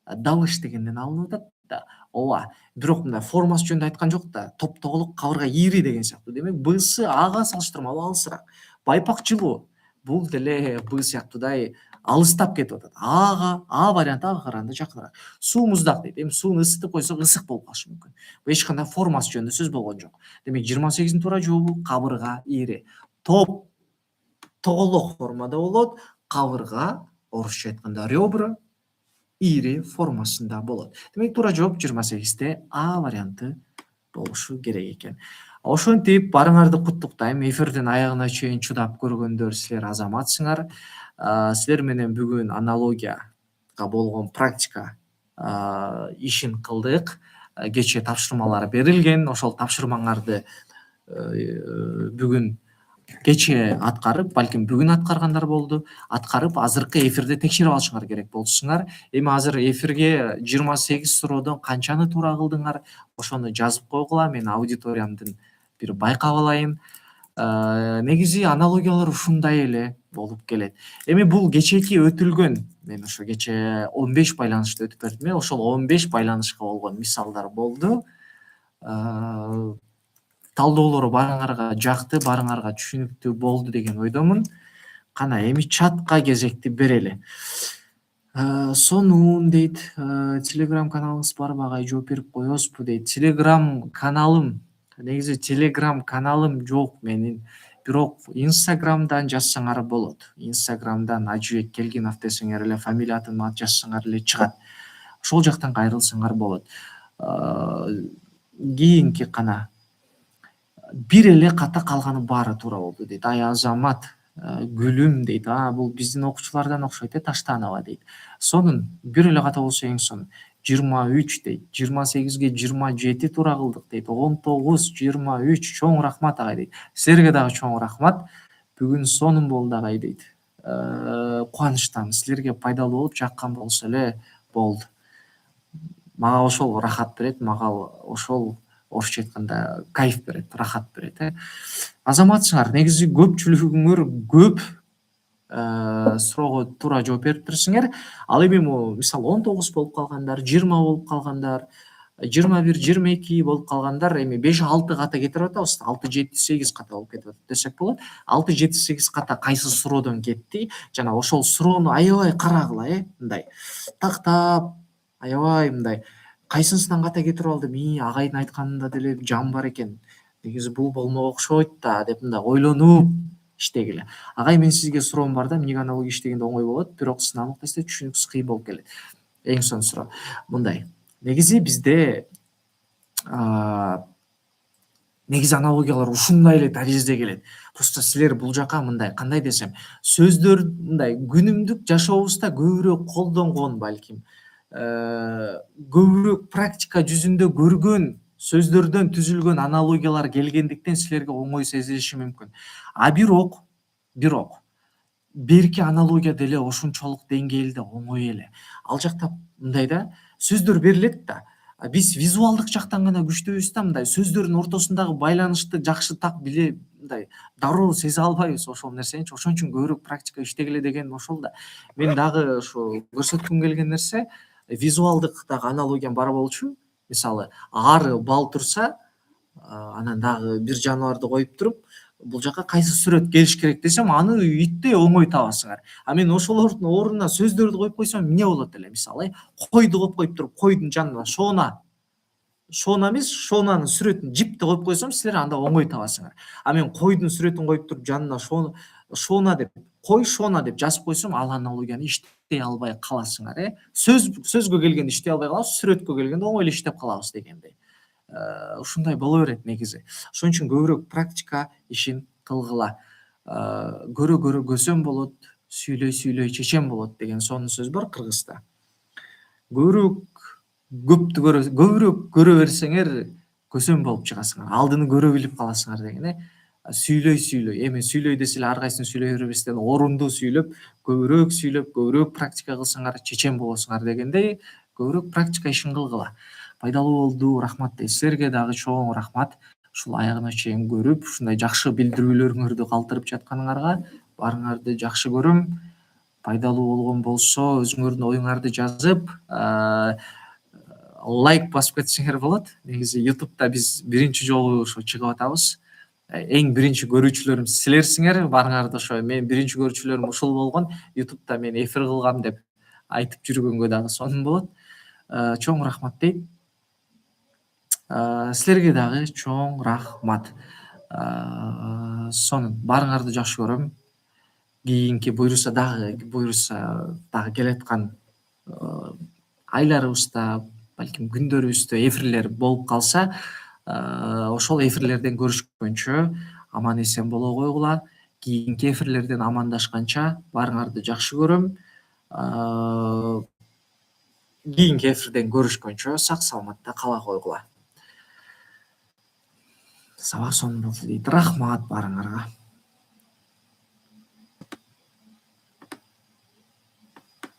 дабыш дегенден алынып атат да. Ооба. Бирок мындай формасы жөнүндө айткан жок да. Топ тоголок, кабырга ири деген сыяктуу. Демек бысы ага салыштырмалуу алысыраак. Байпак жылуу. Бул деле б сыяктуудай алыстап кетип атат. А варианты ага караганда жакыныраак. Суу муздак дейт. Эми сууну ысытып койсок ысык болуп калышы мүмкүн. Бул эч кандай формасы жөнүндө сөз болгон жок. Демек 28-ин туура жообу кабырга ири. Топ тоголок формада болот, кабырга орусча айтканда ребра ири формасында болот. Демек туура жооп 28-те А варианты болушу керек экен. Ошентип барыңарды куттуктайм. Эфирдин аягына чейин чыдап көргөндөр силер азаматсыңар. Силер менен бүгүн аналогияга болгон практика ишин кылдык. Кечээ тапшырмалар берилген. Ошол тапшырмаңарды бүгүн кечээ аткарып, балким бүгүн аткаргандар болду. Аткарып, азыркы эфирде текшерип алышыңар керек болчусуңар. Эми азыр эфирге 28 суроодон канчаны туура кылдыңар? Ошону жазып койгула, мен аудиториямдын бир байкап алайын. Негизи аналогиялар ушундай эле болуп келет. Эми бул кечээки өтүлгөн, мен ошо кечээ 15 байланышты өтүп бердим. Ошол 15 байланышка болгон мисалдар болду. Талдоолору барыңарга жакты, барыңарга түшүнүктүү болду деген ойдомун. Кана эми чатка кезекти берели. Сонун дейт, телеграм каналыңыз барбы агай, жооп берип коесузбу дейт. Телеграм каналым, негизи телеграм каналым жок менин. Бирок инстаграмдан жазсаңар болот. Инстаграмдан Ажыбек Келгинов десеңер эле, фамилия атын ат жазсаңар эле чыгат. Ошол жактан кайрылсаңар болот. Кийинки кана бир эле ката калганы баары туура болду дейт. Ай Азамат, гүлүм дейт. Бул биздин окуучулардан окшойт, Таштанова дейт. Сонун бир эле ката болсо эң сонун. 23 дейт. 28ге 27 туура кылдык дейт. 19, 23 чоң рахмат агай дейт. Силерге дагы чоң рахмат. Бүгүн сонун болду агай дейт. Кубанычтамын. Силерге пайдалуу болуп жаккан болсо эле болду. Мага ошол рахат берет, мага ошол орусча айтканда кайф берет, рахат берет. Азаматсыңар, негизи көпчүлүгүңөр көп суроого туура жооп бериптирсиңер. Ал эми мисалы 19 болуп калгандар, 20 болуп калгандар, 21, 22 болуп калгандар эми 5-6 ката кетирип атабыз. 6-7-8 ката болуп кетип атат десек болот. 6-7-8 ката кайсы суроодон кетти? Жана ошол суроону аябай карагыла, мындай тактап, аябай мындай кайсынысынан ката кетирип алдым, агайдын айтканында деле жан бар экен. Негизи бул болмок окшойт да деп мындай ойлонуп иштегиле. Агай, мен сизге суроом бар да, эмнеге аналогия иштегенде оңой болот, бирок сыналык десе түшүнүксүз кыйын болуп келет. Эң сонун суроо. Мындай. Негизи бизде негизи аналогиялар ушундай эле дарежеде келет. Просто силер бул жака мындай, кандай десем, сөздөр мындай күнүмдүк жашообузда көбүрөөк колдонгон балким. Көбүрөөк практика жүзүндө көргөн сөздөрдөн түзүлгөн аналогиялар келгендиктен силерге оңой сезилиши мүмкүн. Бирок берки аналогия деле ошончолук деңгээлде оңой эле. Ал жакта мындай да, сөздөр берилет да, биз визуалдык жактан гана күчтүүбүз да, мындай сөздөрдүн ортосундагы байланышты жакшы так биле, мындай дароо сезе албайбыз ошол нерсеничи. Ошон үчүн көбүрөөк практика иштегиле дегеним ошол да. Мен дагы ошо көрсөткүм келген нерсе, визуалдык дагы аналогиям бар болчу. Мисалы, ары бал турса, анан дагы бир жаныбарды коюп туруп, бул жака кайсы сүрөт келиш керек десем, аны иттей оңой табасыңар. Мен ошолордун ордуна сөздөрдү коюп койсом эмне болот эле? Мисалы, койду коюп туруп, койдун жанына шона эмес, шонанын сүрөтүн жипти коюп койсом, силер анда оңой табасыңар. Мен койдун сүрөтүн коюп туруп, жанына шона деп, кой шона деп жазып койсом, ал аналогияны иштей иштей албай каласыңар. Сөзгө келгенде иштей албай калабыз, сүрөткө келгенде оңой эле иштеп калабыз дегендей. Ушундай боло берет негизи. Ошон үчүн көбүрөөк практика ишин кылгыла. Көрө көрө көсөм болот, сүйлөй сүйлөй чечен болот деген сонун сөз бар кыргызда. Көбүрөөк көрө берсеңер көсөм болуп чыгасыңар, алдыны көрө билип каласыңар деген. Сүйлөй сүйлөй, эми сүйлөй десе эле ар кайсын сүйлөй бербестен орундуу сүйлөп, көбүрөөк практика кылсаңар чечен болосуңар дегендей, көбүрөөк практика ишин кылгыла. Пайдалуу болду, рахмат. Силерге дагы чоң рахмат. Ушул аягына чейин көрүп, ушундай жакшы билдирүүлөрүңөрдү калтырып жатканыңарга баарыңарды жакшы көрөм. Пайдалуу болгон болсо өзүңөрдүн оюңарды жазып, лайк басып кетсеңер болот. Негизи YouTube'да биз биринчи жолу ошо чыгып атабыз. Эң биринчи көрүүчүлөрүм силерсиңер. Баарыңарды ошо мен биринчи көрүүчүлөрүм ушул болгон. YouTube'да мен эфир кылгам деп айтып жүргөнгө дагы сонун болот. Чоң рахмат дейт. Силерге дагы чоң рахмат. Сонун. Баарыңарды жакшы көрөм. Кийинки буюрса дагы келаткан айларыбызда, балким күндөрүбүздө эфирлер болуп калса, ошол эфирлерден көрүшкөнчө аман эсен боло койгула. Кийинки эфирлерден амандашканча баарыңарды жакшы көрөм. Кийинки эфирден көрүшкөнчө сак саламатта кала койгула. Сабак сонун болду дейт. Рахмат баарыңарга.